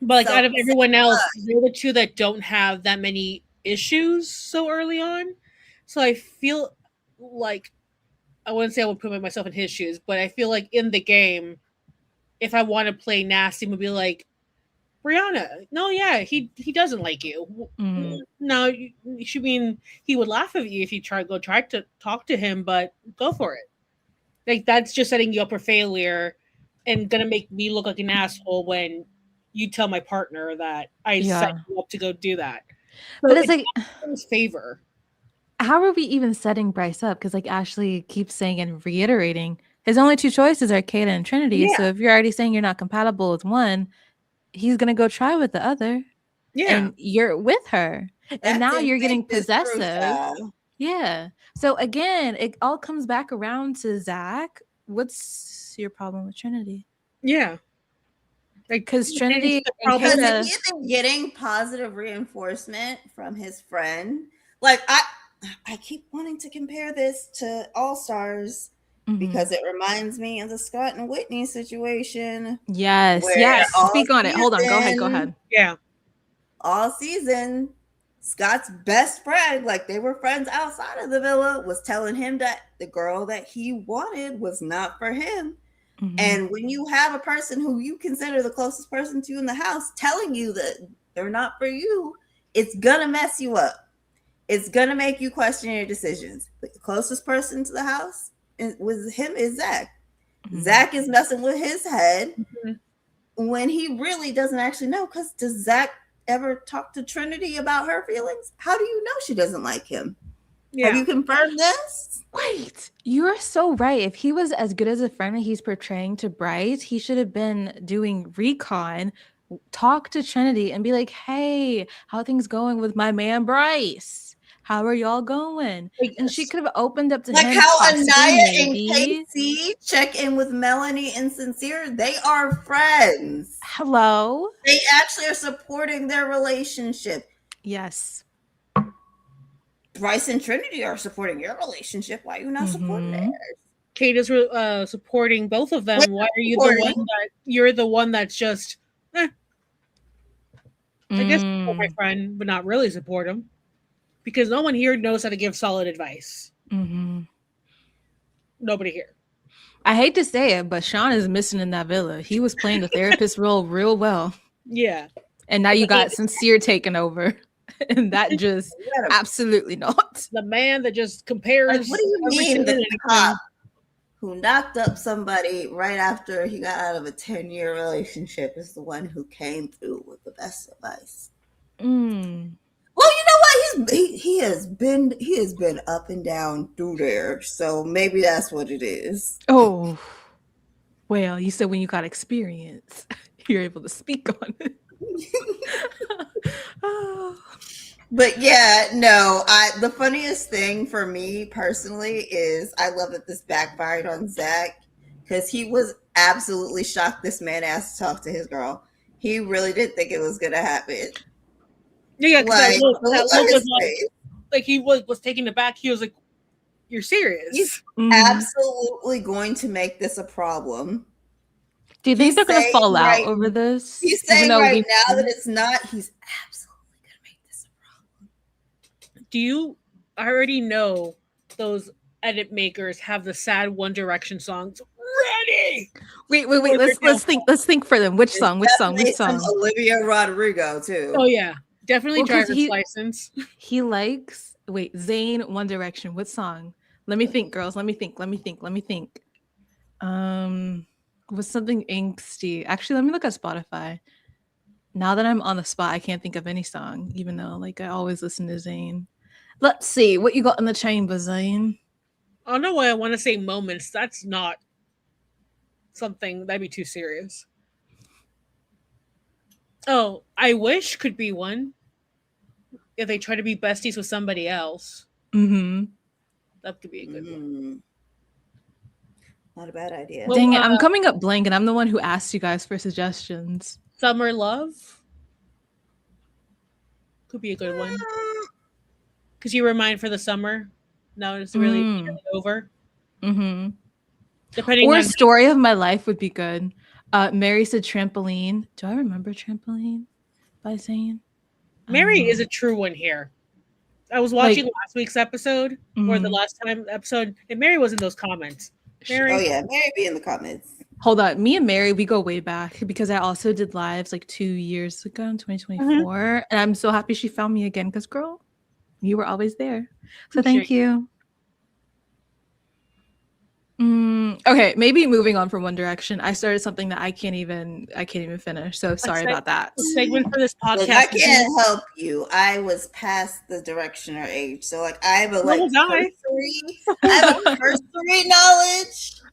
but like, So out of everyone else, they're the two that don't have that many issues so early on. So I feel like, I wouldn't say I would put myself in his shoes, but I feel like in the game, if I want to play nasty, would be like, Brianna, no, yeah, he doesn't like you. Mm-hmm. No, you should mean he would laugh at you if you try to talk to him, but go for it. Like, that's just setting you up for failure and gonna make me look like an asshole when you tell my partner that I set Yeah. you up to go do that. So But it's it's like, not in his favor. how are we even setting Bryce up? Because like Ashley keeps saying and reiterating, his only two choices are Kayda and Trinity. So Yeah, if you're already saying you're not compatible with one, he's gonna go try with the other, yeah, and you're with her, and that now didn't you're make getting this true, possessive. child. Yeah. So again, it all comes back around to Zach. What's your problem with Trinity? yeah. Like, Because Trinity the and problem- Because if Kayda, he isn't getting positive reinforcement from his friend, like I keep wanting to compare this to All Stars Mhm. because it reminds me of the Scott and Whitney situation. yes, where yes. all Speak on it. Hold on. Go ahead. Go season- ahead. yeah, All season, Scott's best friend, like they were friends outside of the villa, was telling him that the girl that he wanted was not for him. Mhm. And when you have a person who you consider the closest person to you in the house telling you that they're not for you, it's gonna mess you up. It's gonna make you question your decisions. But the closest person to the house with him is Zach. Mhm. Zach is messing with his head Mhm. when he really doesn't actually know. Because does Zach ever talk to Trinity about her feelings? How do you know she doesn't like him? yeah. Have you confirmed this? Wait, you're so right. If he was as good as a friend that he's portraying to Bryce, he should have been doing recon, talk to Trinity and be like, hey, how are things going with my man Bryce? How are y'all going? Like, And she could have opened up to Like him, how possibly, Aniya maybe. and Casey check in with Melanie and Sincere. They are friends. Hello? They actually are supporting their relationship. Yes. Bryce and Trinity are supporting your relationship. Why are you not supporting Mhm. theirs? Kate is supporting both of them. Wait, Why are you supporting? you're the one that's just, I guess support my Mm. friend, but not really support him? Because no one here knows how to give solid advice. Mhm. Nobody here. I hate to say it, but Sean is missing in that villa. He was playing the therapist role real well. Yeah. And now you got Sincere taking over. And that just What a- absolutely not. The man that just compares. Like, what do you everything mean and the anything. cop who knocked up somebody right after he got out of a 10-year relationship is the one who came through with the best advice? Mm. Well, you know what? He has been up and down through there, so maybe that's what it is. Oh, well, you said when you got experience, you're able to speak on it. Oh. But yeah, no, the funniest thing for me personally is I love that this backfired on Zach because he was absolutely shocked this man asked to talk to his girl. He really didn't think it was gonna happen. Yeah, because Like, that look look on was his like, face. he was taken aback. He was like, "You're serious?" He's Mhm. absolutely going to make this a problem. Do you think He's they're going to saying fall out right- over this? He's Even saying though right we- now that it's not. He's absolutely going to make this a problem. Do you already know those edit makers have the sad One Direction songs ready? Wait. Let's think for them. Which song? Which song? Definitely Which song? some Olivia Rodrigo too. Oh yeah, definitely Well, 'cause driver's license. He likes Zayn, One Direction. What song? Let me think, girls. Let me think. Was something angsty. Actually, let me look at Spotify. Now that I'm on the spot, I can't think of any song, even though like I always listen to Zayn. Let's see what you got in the chamber, Zayn. I don't know why I want to say moments. That's not something that'd be too serious. Oh, I wish could be one. If they try to be besties with somebody else, Mm-hmm. that could be a good one. Not a bad idea. Well, Dang it, I'm coming up blank, and I'm the one who asked you guys for suggestions. Summer Love. Could be a good one. Because you remind for the summer. Now it's really over. Mm-hmm. Depending Or on story of my life would be good. Mary said trampoline. Do I remember trampoline by saying? Mary is a true one here. I was watching last week's episode or the last time episode, and Mary was in those comments. Mary, oh yeah, Mary be in the comments. Hold on, me and Mary, we go way back because I also did lives like 2 years ago in 2024, and I'm so happy she found me again because, girl, you were always there. So thank you. Okay, maybe moving on from One Direction. I started something that I can't even finish. So sorry about that. Segment for this podcast. Look, I can't help you. I was past the directioner age, so like I have a cursory knowledge.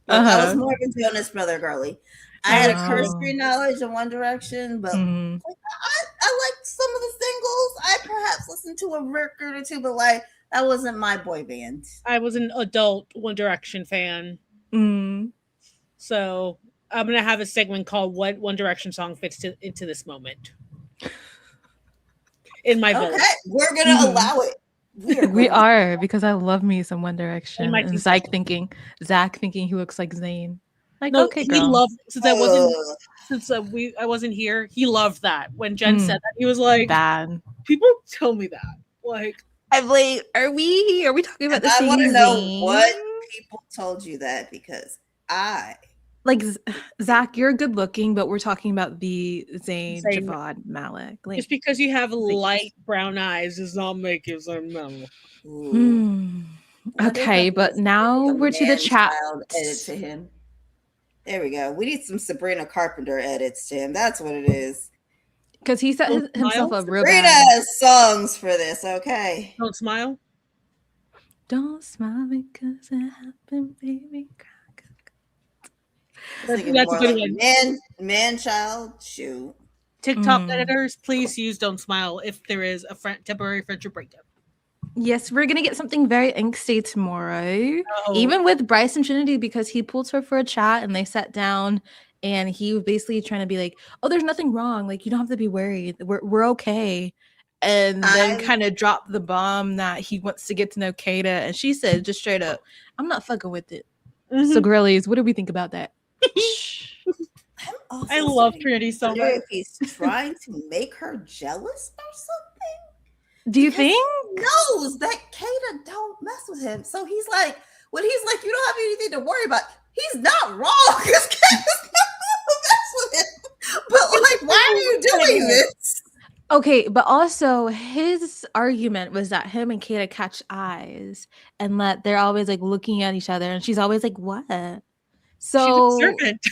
Look, I was more of a Jonas Brother girly. I had a cursory knowledge of One Direction, but like, I liked some of the singles. I perhaps listened to a record or two, but like that wasn't my boy band. I was an adult One Direction fan. So I'm going to have a segment called What One Direction Song Fits into This Moment. In my villa. Okay, we're going to allow it. We are, because I love me some One Direction. And Zach thinking he looks like Zayn. Like, no, okay, girl. He loved, since I wasn't here, he loved that. When Jen said that, he was like, bad. People tell me that. Like, I'm like, are we talking about the same? I want to know what people told you that, because like Zach, you're good looking, but we're talking about the Zayn Javad Malik. Like, just because you have light brown eyes does not make you so mellow. Okay, but now we're to the chat. Edit to him. There we go. We need some Sabrina Carpenter edits to him. That's what it is. Because he set himself up real bad. Sabrina songs for this, okay? Don't smile. Don't smile because it happened, baby. That's a good one. Man, child, shoot. TikTok editors, please use "Don't Smile" if there is a temporary friendship breakup. Yes, we're gonna get something very angsty tomorrow, even with Bryce and Trinity, because he pulled her for a chat and they sat down, and he was basically trying to be like, "Oh, there's nothing wrong. Like, you don't have to be worried. We're okay." And then kind of dropped the bomb that he wants to get to know Kayda, and she said just straight up, "I'm not fucking with it." So, girlies, what do we think about that? I love Trinity so much. If he's trying to make her jealous or something. Do you think? He knows that Kayda don't mess with him. So he's like, when he's like, you don't have anything to worry about, he's not wrong because Kayda's not gonna mess with him. But like, why are you doing this? Okay, but also his argument was that him and Kayda catch eyes and that they're always like looking at each other, and she's always like, "What?" So she's observant.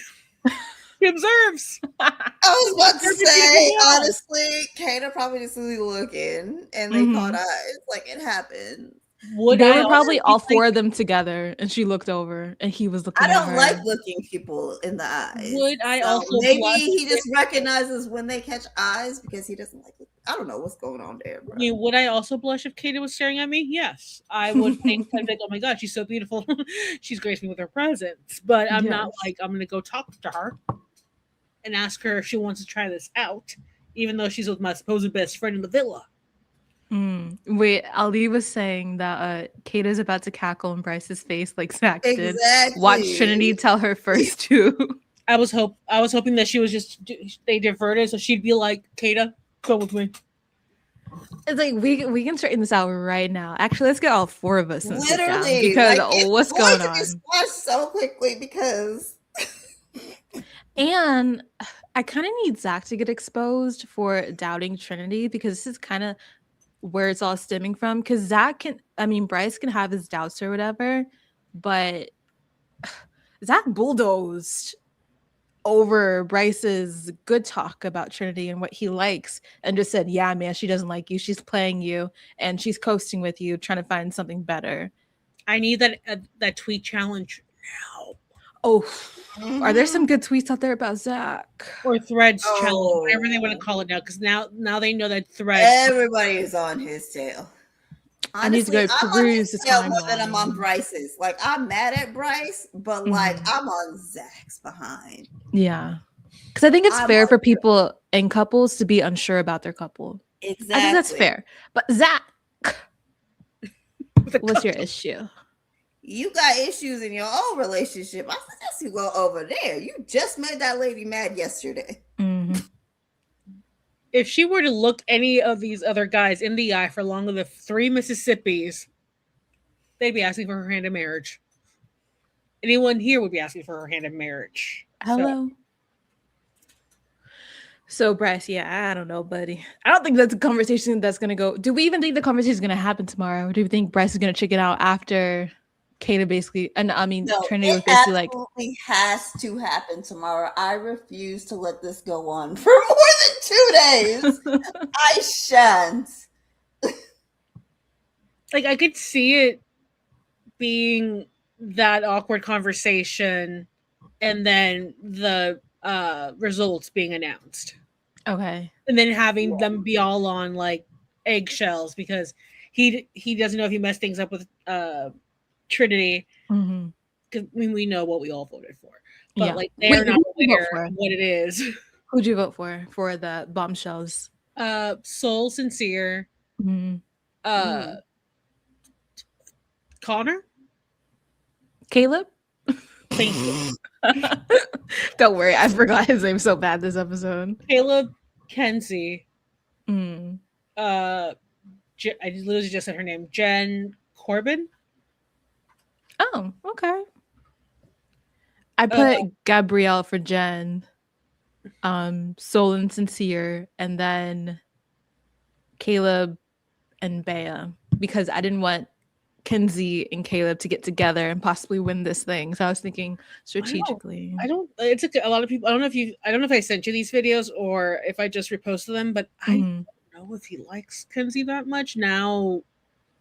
He observes. I was about to say, honestly, Kayda probably just really looking, and they caught eyes. Like, it happened. They were probably all four of them together, and she looked over, and he was looking. I don't like looking people in the eyes. Would I also maybe he just recognizes when they catch eyes because he doesn't like it. I don't know what's going on there, bro. I mean, would I also blush if Kayda was staring at me? Yes, I would think like, oh my god, she's so beautiful. She's graced me with her presence. But I'm not like, I'm gonna go talk to her and ask her if she wants to try this out, even though she's with my supposed best friend in the villa. Wait, Ali was saying that Kayda's about to cackle in Bryce's face like Zach did. Watch Trinity tell her first too. I was hoping that she was just they diverted, so she'd be like, Kayda, go with me. It's like we can straighten this out right now. Actually, let's get all four of us literally because what's going on? So quickly because. And I kind of need Zach to get exposed for doubting Trinity because this is kind of where it's all stemming from. Because Bryce can have his doubts or whatever, but Zach bulldozed over Bryce's good talk about Trinity and what he likes and just said, yeah, man, she doesn't like you. She's playing you and she's coasting with you, trying to find something better. I need that tweet challenge now. Oh, are there some good tweets out there about Zach? Or Threads challenge, whatever they want to call it now, because now they know that Threads. Everybody is on his tail. Honestly, I need to go peruse this timeline. More than I'm on Bryce's. Like, I'm mad at Bryce, but like I'm on Zach's behind. Yeah, because I think it's fair for people and couples to be unsure about their couple. Exactly. I think that's fair. But Zach, what's your issue? You got issues in your own relationship. I suggest you go over there. You just made that lady mad yesterday. Mm-hmm. If she were to look any of these other guys in the eye for longer than 3 Mississippis, they'd be asking for her hand in marriage. Anyone here would be asking for her hand in marriage. Hello. So Bryce, yeah, I don't know, buddy. I don't think that's a conversation that's gonna go. Do we even think the conversation is gonna happen tomorrow? Or do we think Bryce is gonna check it out after Kayda basically? And I mean, No, Trinity was it basically like, absolutely has to happen tomorrow. I refuse to let this go on for more than 2 days. I shan't. like I could see it being that awkward conversation and then the results being announced. okay. And then having them be all on like eggshells because he doesn't know if he messed things up with Trinity. Mm-hmm. Because we know what we all voted for. But Yeah. like they're not aware for? of what it is. Who'd you vote for the bombshells? Soul Sincere. Mm-hmm. Connor? Caleb? Thank you. Don't worry, I forgot his name so bad this episode. Caleb, Kenzie. Mm. I literally just said her name. Jen Corbin. Oh, okay. I put Gabriel for Jen, Soul and Sincere, and then Caleb and Bea because I didn't want Kenzie and Caleb to get together and possibly win this thing. So I was thinking strategically. I don't. It's a lot of people. I don't know if I sent you these videos or if I just reposted them, but I don't know if he likes Kenzie that much now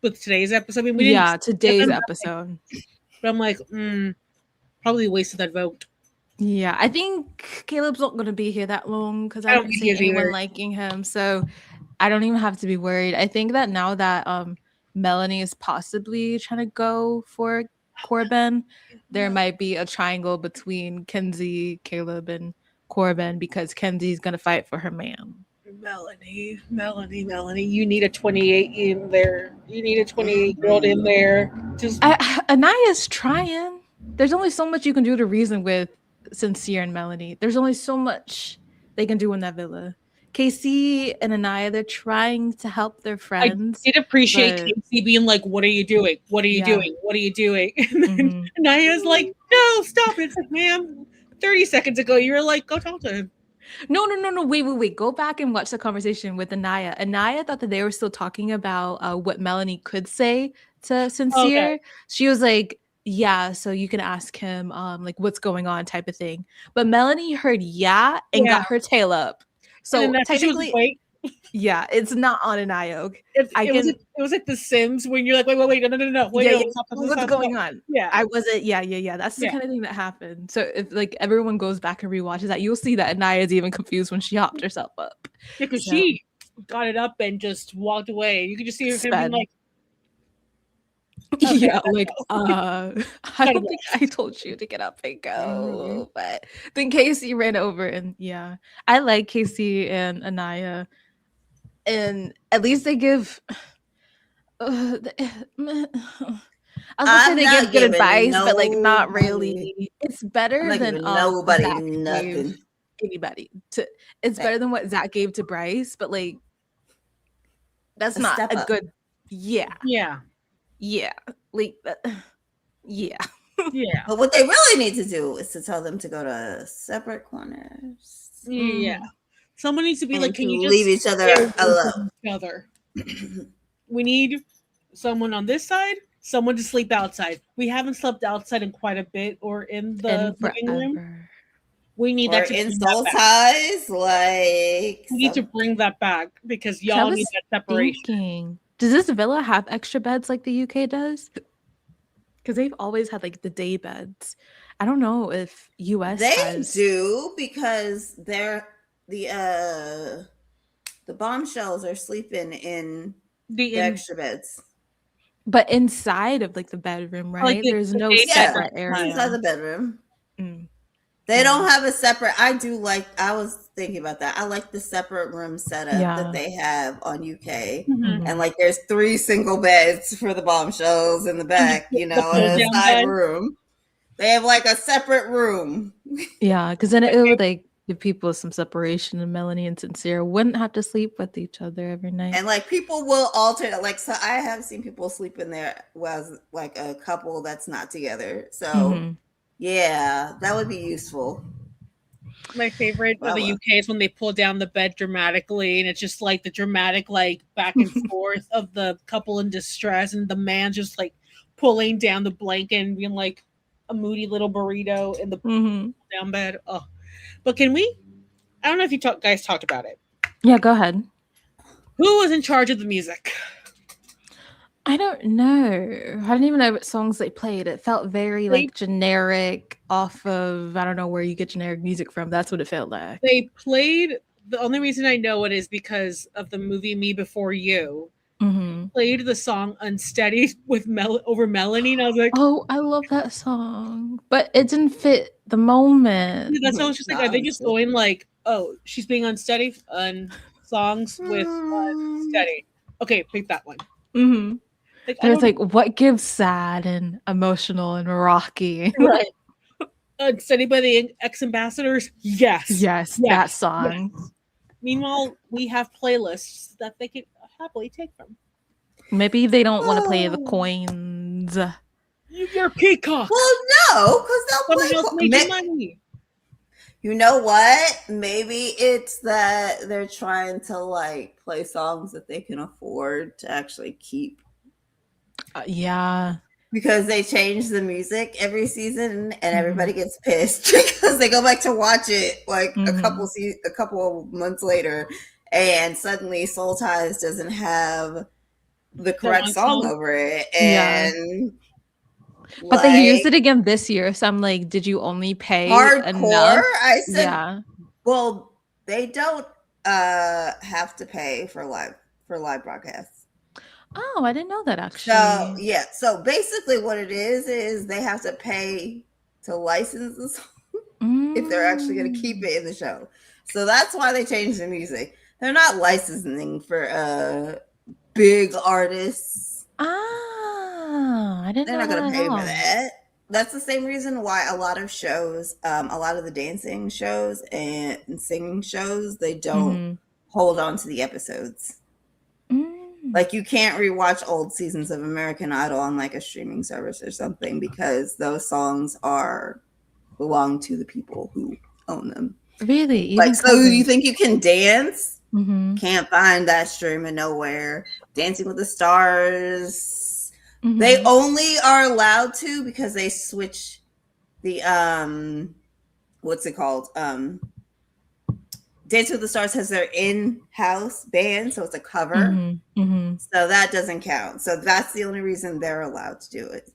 with today's episode. I mean, we didn't. Today's episode. But I'm like, probably wasted that vote. Yeah, I think Caleb's not going to be here that long because I don't see anyone liking him. So I don't even have to be worried. I think that now that Melanie is possibly trying to go for Corbin, there might be a triangle between Kenzie, Caleb, and Corbin because Kenzie's going to fight for her man. Melanie, you need a 28 in there. You need a 28-year-old in there. Aniya's trying. There's only so much you can do to reason with Sincere and Melanie. There's only so much they can do in that villa. Casey and Aniya, they're trying to help their friends. I did appreciate Casey being like, what are you doing? What are you doing? What are you doing? And then Aniya's like, no, stop it. It's like, ma'am, 30 seconds ago, you were like, go talk to him. No. Wait. Go back and watch the conversation with Aniya. Aniya thought that they were still talking about what Melanie could say to Sincere. Okay. She was like, yeah, so you can ask him like what's going on type of thing. But Melanie heard and got her tail up. So technically, yeah, it's not on Aniya. It was like The Sims when you're like, wait, no. Wait, what's going on? Yeah. I wasn't, yeah. That's the kind of thing that happened. So if like everyone goes back and rewatches that, you'll see that Aniya is even confused when she hopped herself up. Because she got it up and just walked away. You could just see her being like, okay, yeah, like I don't think I told you to get up and go, but then Casey ran over and I like Casey and Aniya, and at least they give. I was gonna say they give good advice, but like not really. It's better than nobody Zach nothing. Anybody. It's better than what Zach gave to Bryce, but like that's not a good. Yeah. Like yeah. But what they really need to do is to tell them to go to separate corners. Yeah. Someone needs to be like, can you just leave each other alone? We need someone on this side, someone to sleep outside. We haven't slept outside in quite a bit or in the living room. We need that to in soul ties. Like we need to bring that back because y'all need that separation. Does this villa have extra beds like the UK does? Because they've always had like the day beds. I don't know if US has. Do because they're the bombshells are sleeping in the extra beds. But inside of like the bedroom, right? There's no separate area inside the bedroom. They don't have a separate. I was thinking about that. I like the separate room setup that they have on UK. And like there's 3 single beds for the Bombshells in the back, in a side room. They have like a separate room. Yeah, because then it would like give people some separation, and Melanie and Sincere wouldn't have to sleep with each other every night. And like people will alternate. Like, so I have seen people sleep in there was like a couple that's not together. So yeah, that would be useful. My favorite of the UK is when they pull down the bed dramatically, and it's just like the dramatic like back and forth of the couple in distress, and the man just like pulling down the blanket and being like a moody little burrito in the down bed. Oh, but can we? I don't know if you guys talked about it. Yeah, go ahead. Who was in charge of the music? I don't know. I didn't even know what songs they played. It felt very like generic off of, I don't know where you get generic music from. That's what it felt like. They played, the only reason I know it is because of the movie Me Before You. Played the song Unsteady with over Melanie, and I was like, oh, I love that song. But it didn't fit the moment. Yeah, that's why I was just like, are they just going like, oh, she's being unsteady on songs with Unsteady. Okay, pick that one. Like, it's like, what gives sad and emotional and rocky? Right. Unsteady by the Ex-Ambassadors? Yes, that song. Yes. Meanwhile, we have playlists that they can happily take from. Maybe they don't want to play the coins. You're peacock. Well, no, because they'll play money. You know what? Maybe it's that they're trying to like play songs that they can afford to actually keep. Yeah. Because they change the music every season, and everybody gets pissed because they go back to watch it like a couple of months later, and suddenly Soul Ties doesn't have the correct song over it, and but they used it again this year. So I'm like, did you only pay enough? I said, well, they don't have to pay for live broadcasts. Oh, I didn't know that actually. So basically what it is they have to pay to license the song if they're actually going to keep it in the show. So that's why they changed the music. They're not licensing for big artists. I didn't know. They're not going to pay for that. That's the same reason why a lot of shows, a lot of the dancing shows and singing shows, they don't hold on to the episodes. Like you can't rewatch old seasons of American Idol on like a streaming service or something because those songs belong to the people who own them. Really? Like, so you think you can dance? Can't find that streaming nowhere. Dancing with the Stars. They only are allowed to because they switch the what's it called? Dance with the Stars has their in-house band, so it's a cover. So that doesn't count. So that's the only reason they're allowed to do it.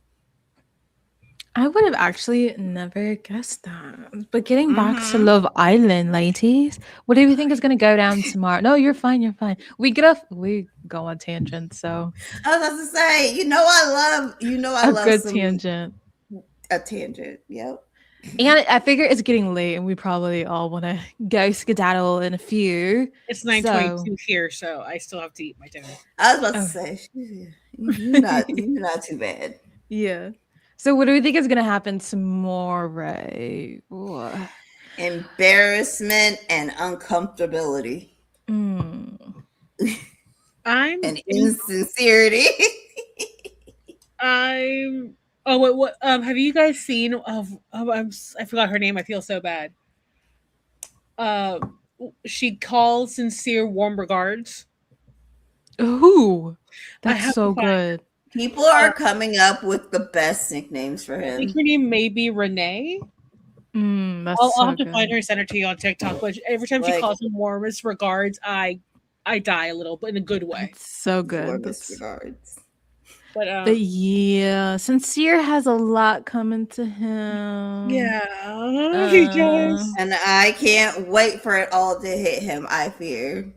I would have actually never guessed that. But getting back to Love Island, ladies, what do you think is going to go down tomorrow? No, you're fine. You're fine. We go on tangents. So I was about to say, I love good tangent. A tangent. Yep. And I figure it's getting late, and we probably all want to go skedaddle in a few. It's 9:22 here, so I still have to eat my dinner. I was about to say, you're not too bad. Yeah. So what do we think is going to happen tomorrow? Ooh. Embarrassment and uncomfortability. And insincerity. What have you guys seen I forgot her name. I feel so bad. She calls Sincere warm regards. Ooh, that's so good. People are coming up with the best nicknames for him. I think her name may be Renee. I'll have to find her and send her to you on TikTok. But every time she calls him warmest regards, I die a little, but in a good way. It's so good. Warmest regards. But yeah, Sincere has a lot coming to him. Yeah, he does. And I can't wait for it all to hit him, I fear.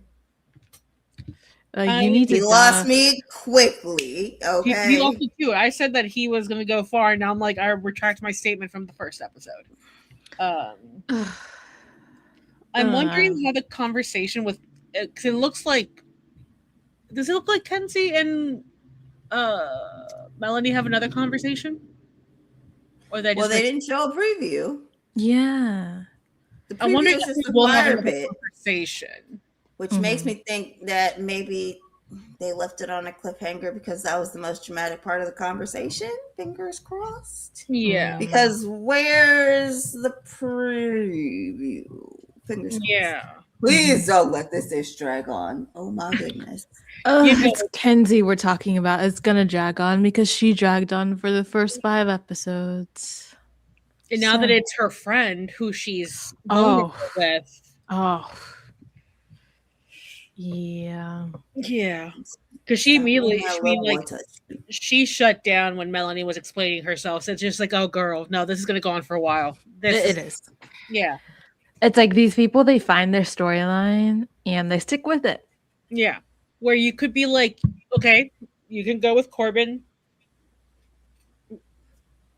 He lost me quickly. Okay. He lost me too. I said that he was going to go far, and now I'm like, I retract my statement from the first episode. I'm wondering how the conversation with, because it looks like, does it look like Kenzie and Melanie have another conversation? Or they Well, just they didn't show a preview. Yeah. The I wonder preview if is just the we'll have fire another pit, conversation. which makes me think that maybe they left it on a cliffhanger because that was the most dramatic part of the conversation. Fingers crossed. Yeah. Because where's the preview? Fingers crossed. Yeah. Please don't let this drag on. Oh my goodness. It's Kenzie we're talking about. It's gonna drag on because she dragged on for the first 5 episodes. And now that it's her friend who she's with. Oh. Yeah. Yeah. Because she immediately, she shut down when Melanie was explaining herself. So it's just like, oh, girl, no, this is going to go on for a while. It is. Yeah. It's like these people, they find their storyline and they stick with it. Yeah. Where you could be like, okay, you can go with Corbin.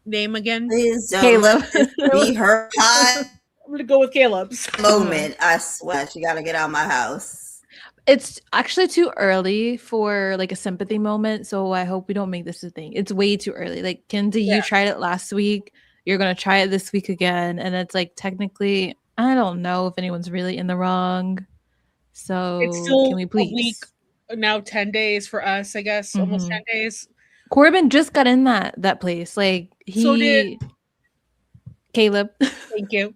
Name again? Please don't let this be her high. I'm going to go with Caleb's moment. I swear, she got to get out of my house. It's actually too early for like a sympathy moment, so I hope we don't make this a thing. It's way too early. Like, Kenzie, you tried it last week. You're going to try it this week again. And it's like, technically, I don't know if anyone's really in the wrong. So it's still can we please? A week, now 10 days for us, I guess. Almost 10 days. Corbin just got in that place. Like, so did Caleb. Thank you.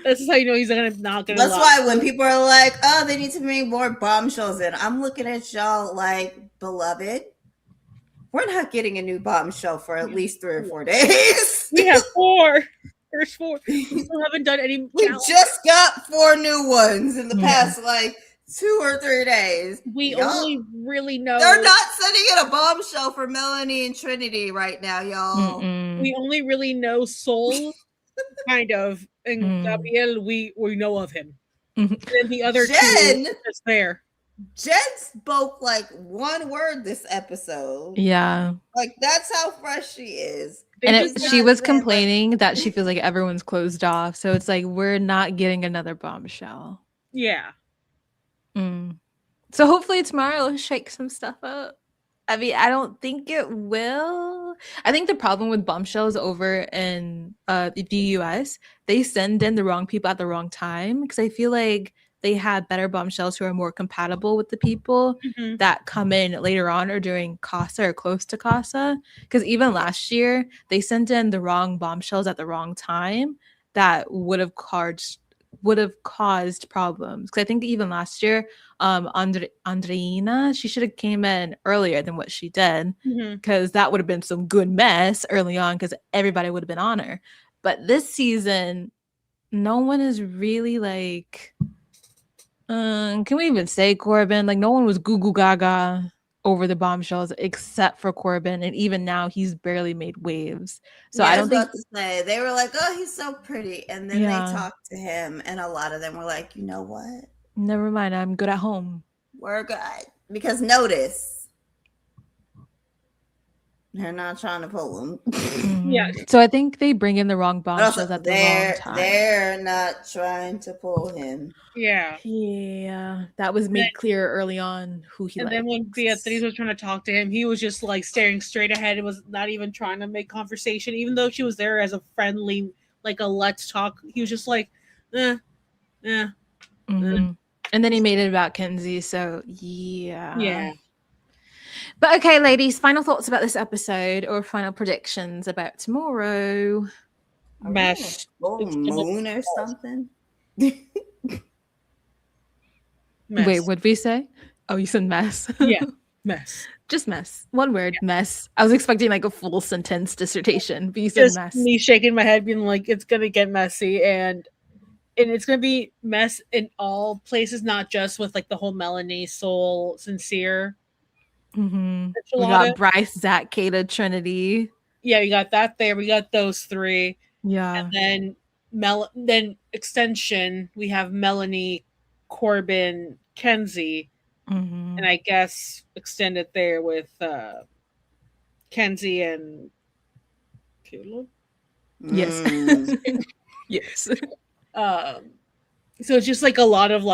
That's how you know he's not gonna. That's why when people are like, "Oh, they need to bring more bombshells in," I'm looking at y'all like, beloved, we're not getting a new bombshell for at least 3 or 4 days. We have 4. There's 4. We still haven't done any. We just got 4 new ones in the past like 2 or 3 days. We only really know they're not sending in a bombshell for Melanie and Trinity right now, y'all. We only really know Soul, kind of, and Gabriel. We know of him. And then the other Jen, 2 is there. Jen spoke like 1 word this episode. Yeah, like that's how fresh she is. And she was complaining that she feels like everyone's closed off. So it's like, we're not getting another bombshell. Yeah. So hopefully tomorrow it'll shake some stuff up. I mean, I don't think it will. I think the problem with bombshells over in the US, they send in the wrong people at the wrong time. Because I feel like they have better bombshells who are more compatible with the people that come in later on or during Casa or close to Casa. Because even last year, they sent in the wrong bombshells at the wrong time that would have caused problems. Because I think even last year, Andreina, she should have came in earlier than what she did, because that would have been some good mess early on because everybody would have been on her. But this season, no one is really like... can we even say Corbin? Like, no one was goo gaga over the bombshells except for Corbin, and even now he's barely made waves. So I don't think to say, they were like, "Oh, he's so pretty," and then they talked to him, and a lot of them were like, "You know what? Never mind. I'm good at home. We're good." Because notice, they're not trying to pull him. Yeah. So I think they bring in the wrong bombshells at the wrong time. They're not trying to pull him. Yeah. Yeah. That was made clear early on who he liked. And then when Beatriz was trying to talk to him, he was just like staring straight ahead. It was not even trying to make conversation, even though she was there as a friendly, like a let's talk. He was just like, And then he made it about Kenzie. So yeah. Yeah. But okay, ladies, final thoughts about this episode or final predictions about tomorrow? Mess. Moon or something? Wait, what'd we say? Oh, you said mess. Yeah, mess. Just mess. One word, mess. I was expecting like a full sentence dissertation, but you said just mess. Me shaking my head being like, it's going to get messy, and it's going to be mess in all places, not just with like the whole Melanie, Soul, Sincere. We got Bryce, Zach, Kayda, Trinity. Yeah, we got that there. We got those 3. Yeah. And then extension, we have Melanie, Corbin, Kenzie. And I guess extend it there with Kenzie and Caleb. Yes. Mm. Yes. So it's just like a lot of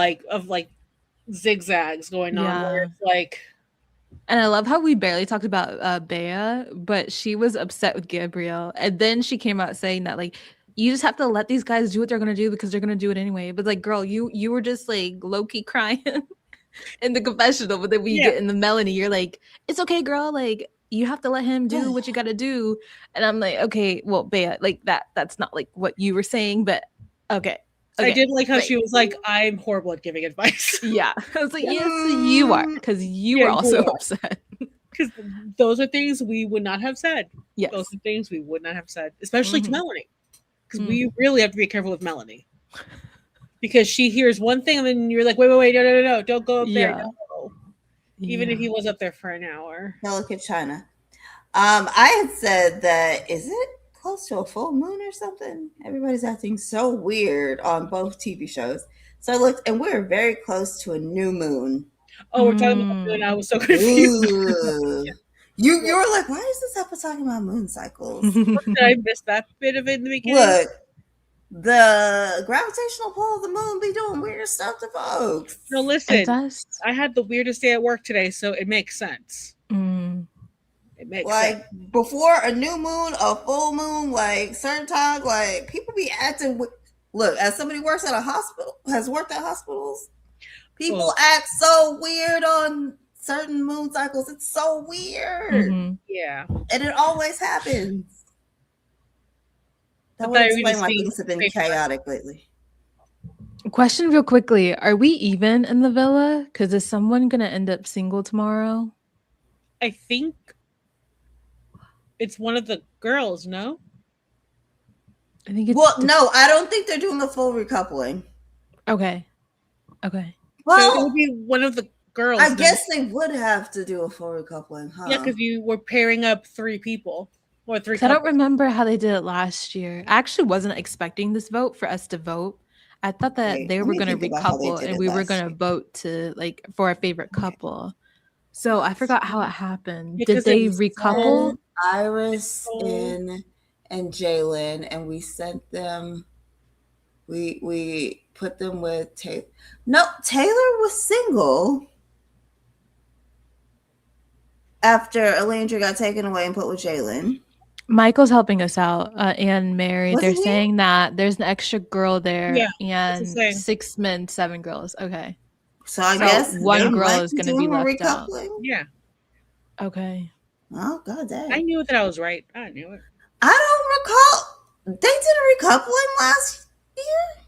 zigzags going on where Yeah. it's like, And I love how we barely talked about Bea, but she was upset with Gabriel. And then she came out saying that like you just have to let these guys do what they're gonna do because they're gonna do it anyway. But like, girl, you were just like low-key crying in the confessional, but then when you Yeah. get in the Melanie, you're like, it's okay, girl. Like you have to let him do what you gotta do. And I'm like, okay, well, Bea, like that's not like what you were saying, but okay. I did like how great. she was like, I'm horrible at giving advice. Yeah. I was like, Yeah. yes, you are, because you Yeah, were you also are. upset. Because those are things we would not have said. Yes. Those are things we would not have said, especially to Mhm. Melanie. Because we really have to be careful with Melanie. Because she hears one thing and then you're like, wait, no, don't go up there. Yeah. No. Even if he was up there for an hour. Delicate China. I had said that, is it close to a full moon or something? Everybody's acting so weird on both TV shows. So I looked, and we're very close to a new moon. Oh, we're talking about moon. I was so confused. Ooh. You were like, why is this episode talking about moon cycles? Did I miss that bit of it in the beginning? Look, the gravitational pull of the moon be doing weird stuff to folks. No, It listen. does. I had the weirdest day at work today, so it makes sense. It makes sense. Like before a new moon, a full moon, like certain times, like people be acting. Look, as somebody who works at a hospital, has worked at hospitals, people act so weird on certain moon cycles. It's so weird. Yeah, and it always happens. That But would that explain really why seems things have been safer. chaotic lately. Question real quickly. Are we even in the villa? Because is someone going to end up single tomorrow? I think it's one of the girls, no? I think it's Well, no, I don't think they're doing a full recoupling. Okay. So it Well, would be one of the girls. I then. guess they would have to do a full recoupling, huh? Yeah, because you were pairing up 3 people or 3 'Cause I don't couples. remember how they did it last year. I actually wasn't expecting this vote for us to vote. I thought that Wait, they let were me going to think about how they recouple did and it we were last going to year. vote to like for our favorite couple. So I forgot how it happened. Because Did they it was recouple? Iris and Jalen, and we sent them. We put them with Taylor. No, Taylor was single after Alandra got taken away and put with Jalen. Michael's helping us out, and Mary. They're Wasn't he? saying that there's an extra girl there, Yeah, and saying. 6 men, 7 girls. Okay, So I So guess one they girl might is be gonna be doing a left out. recoupling. Yeah, okay. Oh god dang! I knew that I was right. I knew it. I don't recall. They did a recoupling last year.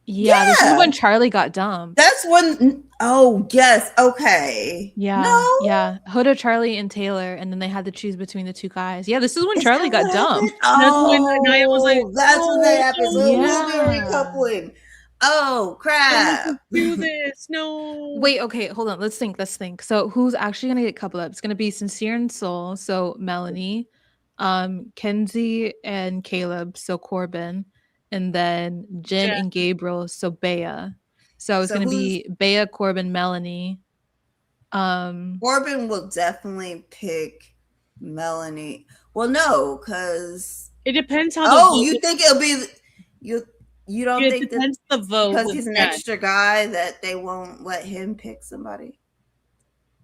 Yeah, this is Yeah. when Charlie got dumped. That's when. Oh yes. Okay. Yeah, No. yeah. Huda, Charlie, and Taylor, and then they had to choose between the 2 guys. Yeah, this is when Is Charlie that got what dumped. happened? That's when Aniya was like, that's when that happened. So it will be a Yeah. recoupling. Oh crap! Let's do this. No. Wait, okay, hold on. Let's think. So who's actually gonna get coupled up? It's gonna be Sincere and Soul, so Melanie, Kenzie and Caleb, so Corbin, and then Jen Jen. and Gabriel, so Bea. So it's So gonna be Bea, Corbin, Melanie. Corbin will definitely pick Melanie. Well, no, because It depends how. oh, you think it'll be you? You don't it think that depends the vote because with he's an Jen. extra guy that they won't let him pick somebody?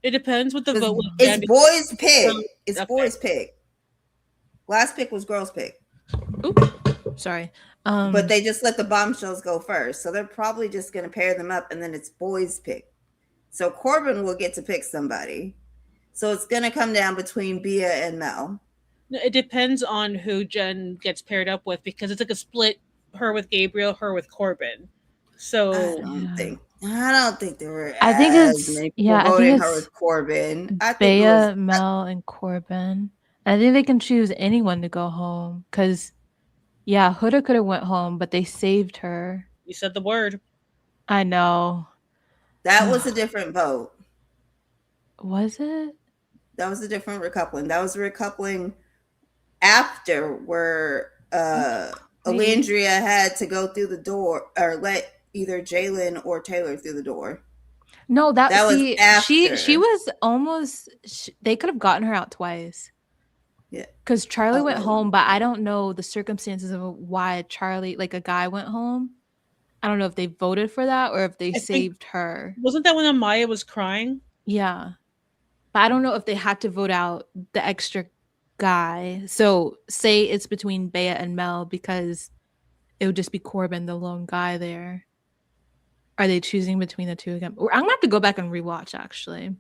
It depends what the 'Cause vote with Jen. it's boys' pick. It's Okay. boys' pick. Last pick was girls' pick. Sorry. But they just let the bombshells go first. So they're probably just going to pair them up and then it's boys' pick. So Corbin will get to pick somebody. So it's going to come down between Bea and Mel. It depends on who Jen gets paired up with because it's like a split: her with Gabriel, her with Corbin. So I don't think there were. I think it's many people yeah. I voting think her it's with Corbin. I think Bea, it was, Mel, and Corbin. I think they can choose anyone to go home because, yeah, Huda could have went home, but they saved her. you said the word. I know. that was a different vote. Was it? That was a different recoupling. That was a recoupling after where Alandria had to go through the door or let either Jalen or Taylor through the door. No, That was she after. was almost. They could have gotten her out twice. Yeah. Because Charlie went Oh. home, but I don't know the circumstances of why Charlie, like a guy, went home. I don't know if they voted for that or if they I think- saved her. Wasn't that when Amaya was crying? Yeah. But I don't know if they had to vote out the extra guy. So say it's between Bea and Mel because it would just be Corbin, the lone guy there. Are they choosing between the two again? I'm gonna have to go back and rewatch actually.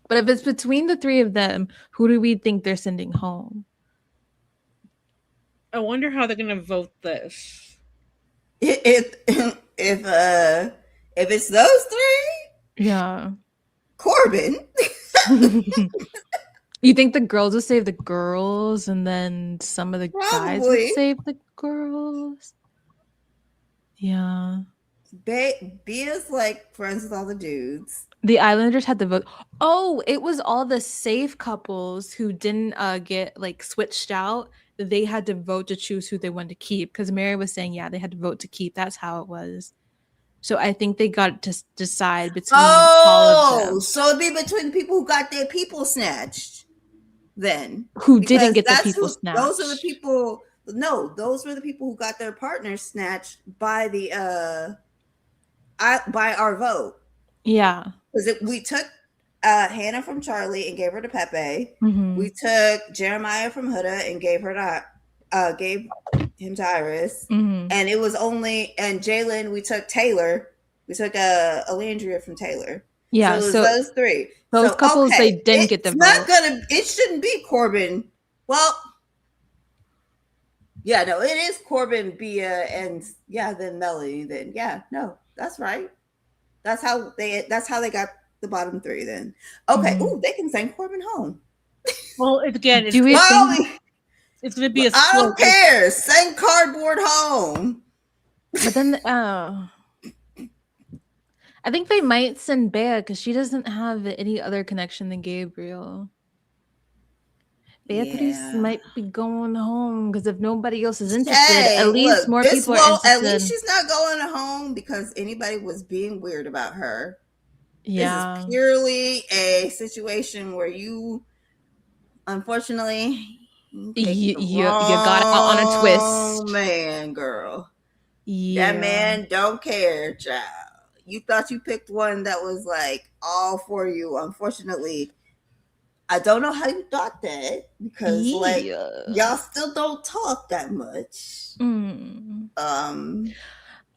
But if it's between the three of them, who do we think they're sending home? I wonder how they're gonna vote this. If it's those three, Yeah. Corbin. You think the girls would save the girls and then some of the guys would Probably. save the girls? Yeah. Bea's like friends with all the dudes. The Islanders had the vote. Oh, it was all the safe couples who didn't get like switched out. They had to vote to choose who they wanted to keep because Mary was saying, yeah, they had to vote to keep. That's how it was. So I think they got to decide between all of them. So it'd be between people who got their people snatched then. Who didn't Because get the that's people who- snatched. Those are the people. No, those were the people who got their partners snatched by the by our vote. Yeah. Because we took Hannah from Charlie and gave her to Pepe. Mhm. We took Jeremiah from Huda and gave him to Iris. Mhm. And it was and Jalen, we took Taylor. We took Alandria from Taylor. Yeah. So it was So those three. those couples, they didn't get the vote. It shouldn't be Corbin. Well, yeah, no, it is Corbin, Bea, and then Melanie. Then no, that's right. That's how they got the bottom three. Then okay, Mhm. they can send Corbin home. Well, again, Do we think? it's going to be a I don't split. care. Send cardboard home. But then, I think they might send Bea because she doesn't have any other connection than Gabriel. Beatriz might be going home because if nobody else is interested, at least more people are interested. At least she's not going home because anybody was being weird about her. Yeah. This is purely a situation where you, unfortunately, you got out on a twist. Man, girl. Yeah. That man don't care, child. You thought you picked one that was like all for you. Unfortunately, I don't know how you thought that because y'all still don't talk that much.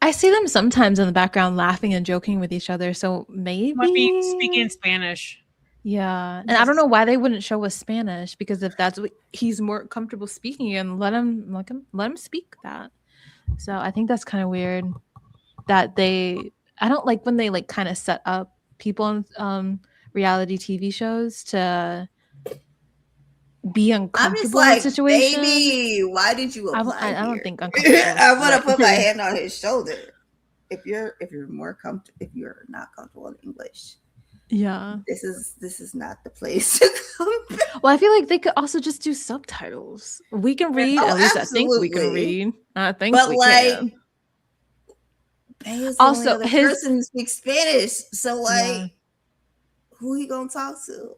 I see them sometimes in the background laughing and joking with each other. So maybe Might be speaking Spanish. Yeah. And I don't know why they wouldn't show us Spanish because if that's what he's more comfortable speaking in, let him speak that. So I think that's kind of weird that I don't like when they like kind of set up people on reality TV shows to be uncomfortable in situations. Baby, why did you apply? I don't think uncomfortable. I want to put my hand on his shoulder. If you're more comfortable, if you're not comfortable in English, yeah, this is not the place to come. Well, I feel like they could also just do subtitles. We can read. At least absolutely. I think we can read. I think, but we like, can. Also, his person who speaks Spanish. So like, who he gonna talk to?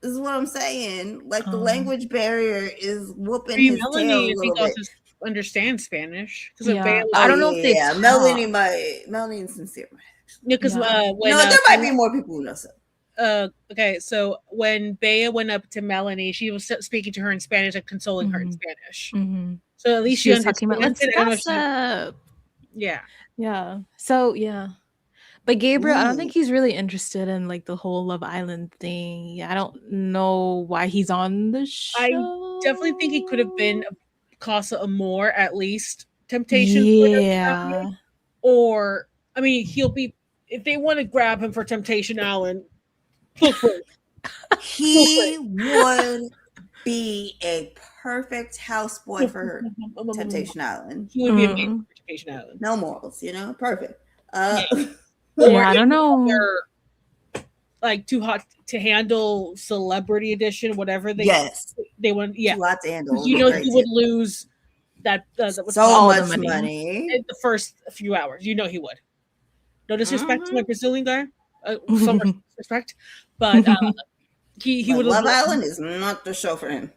This is what I'm saying. Like the language barrier is whooping his Melanie, tail a I think little bit. also understands Spanish because I don't know if they Melanie and Sincere. Yeah, because when there might be more people who know so. Okay, so when Bea went up to Melanie, she was speaking to her in Spanish and consoling her in Spanish. So at least she was talking about let's gossip. Yeah. So yeah. But Gabriel, I don't think he's really interested in like the whole Love Island thing. I don't know why he's on the show. I definitely think he could have been Casa Amor at least. Temptation. Yeah. Or I mean, he'll be if they want to grab him for Temptation Island. He would be a perfect houseboy for Temptation Island. He would be amazing for Temptation Island. No morals, perfect. I don't know. Like Too Hot to Handle Celebrity Edition, whatever they want. Yeah, Too Hot to Handle. He would lose that so much money in the first few hours. He would. No disrespect to my Brazilian guy. So much respect, but he But would Love have. Island is not the show for him.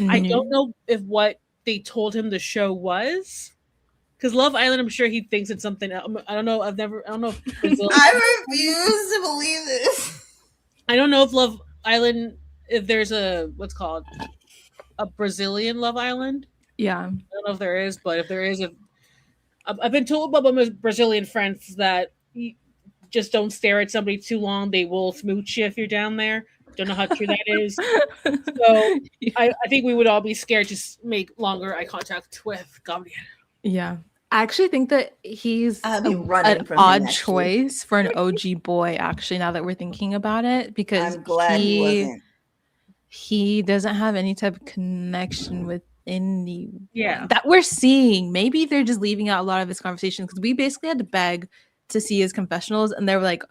I don't know if what they told him the show was, because Love Island, I'm sure he thinks it's something else. I don't know. I don't know if Brazil. I refuse to believe this. I don't know if Love Island, if there's a what's called a Brazilian Love Island. Yeah. I don't know if there is, but if there is, I've been told by my Brazilian friends that you just don't stare at somebody too long. They will smooch you if you're down there. Don't know how true that is. So I think we would all be scared to make longer eye contact with Gabriel. Yeah. I actually think that he's running an from him, odd actually. choice for an OG boy, actually, now that we're thinking about it, because I'm glad he wasn't. He doesn't have any type of connection with anyone that we're seeing. Maybe they're just leaving out a lot of his conversations, because we basically had to beg to see his confessionals, and they were like,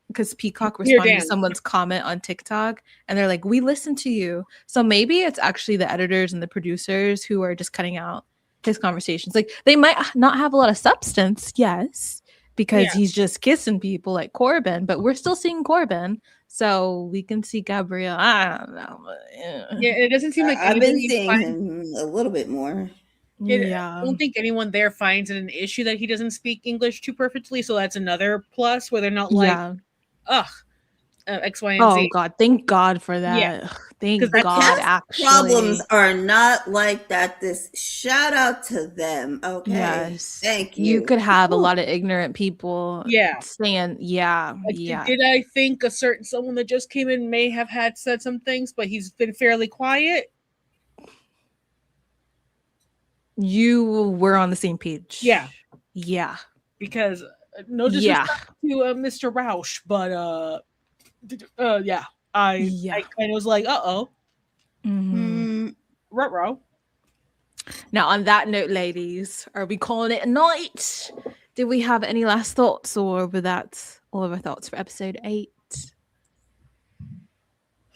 because Peacock responded to someone's comment on TikTok, and they're like, we listened to you. So maybe it's actually the editors and the producers who are just cutting out his conversations. Like, they might not have a lot of substance, yes, because he's just kissing people like Corbin, but we're still seeing Corbin, so we can see Gabriel. I don't know. Yeah, it doesn't seem like I've been seeing him a little bit more. I don't think anyone there finds it an issue that he doesn't speak English too perfectly, so that's another plus where they're not like, X, Y, and Z. Oh God, thank God for that. Yeah. Thank God. Actually, problems are not like that. This shout out to them. Okay. Yes. Thank you. You could have a lot of ignorant people. Saying, Did I think someone that just came in may have said some things, but he's been fairly quiet? You were on the same page. Yeah. Because no disrespect to Mr. Roush, but I kind of was like, ruh-roh. Now, on that note, ladies, are we calling it a night? Did we have any last thoughts, or were that all of our thoughts for episode 8?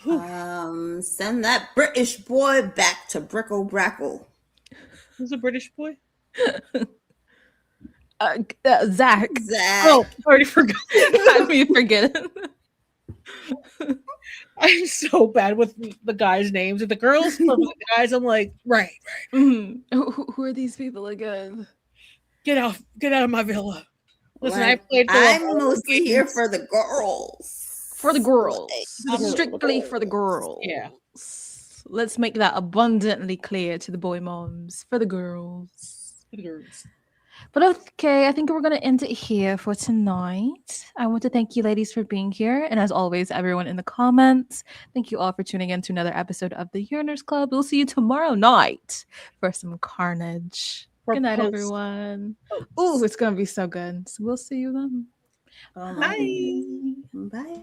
Send that British boy back to Brickle Brackle. Who's a British boy? Zach. Oh, I already forgot. Had me forget it. I'm so bad with the guys' names. If the girls with the guys, I'm like, right. Mm-hmm. Who are these people again? Get out of my villa. Listen, I'm mostly here for the girls. For the girls. Strictly for the girls. Yeah. Let's make that abundantly clear to the boy moms. For the girls. But okay, I think we're going to end it here for tonight. I want to thank you, ladies, for being here. And as always, everyone in the comments, thank you all for tuning in to another episode of the Yearners Club. We'll see you tomorrow night for some carnage. Good night, everyone. Oh, it's going to be so good. So we'll see you then. Bye. Bye.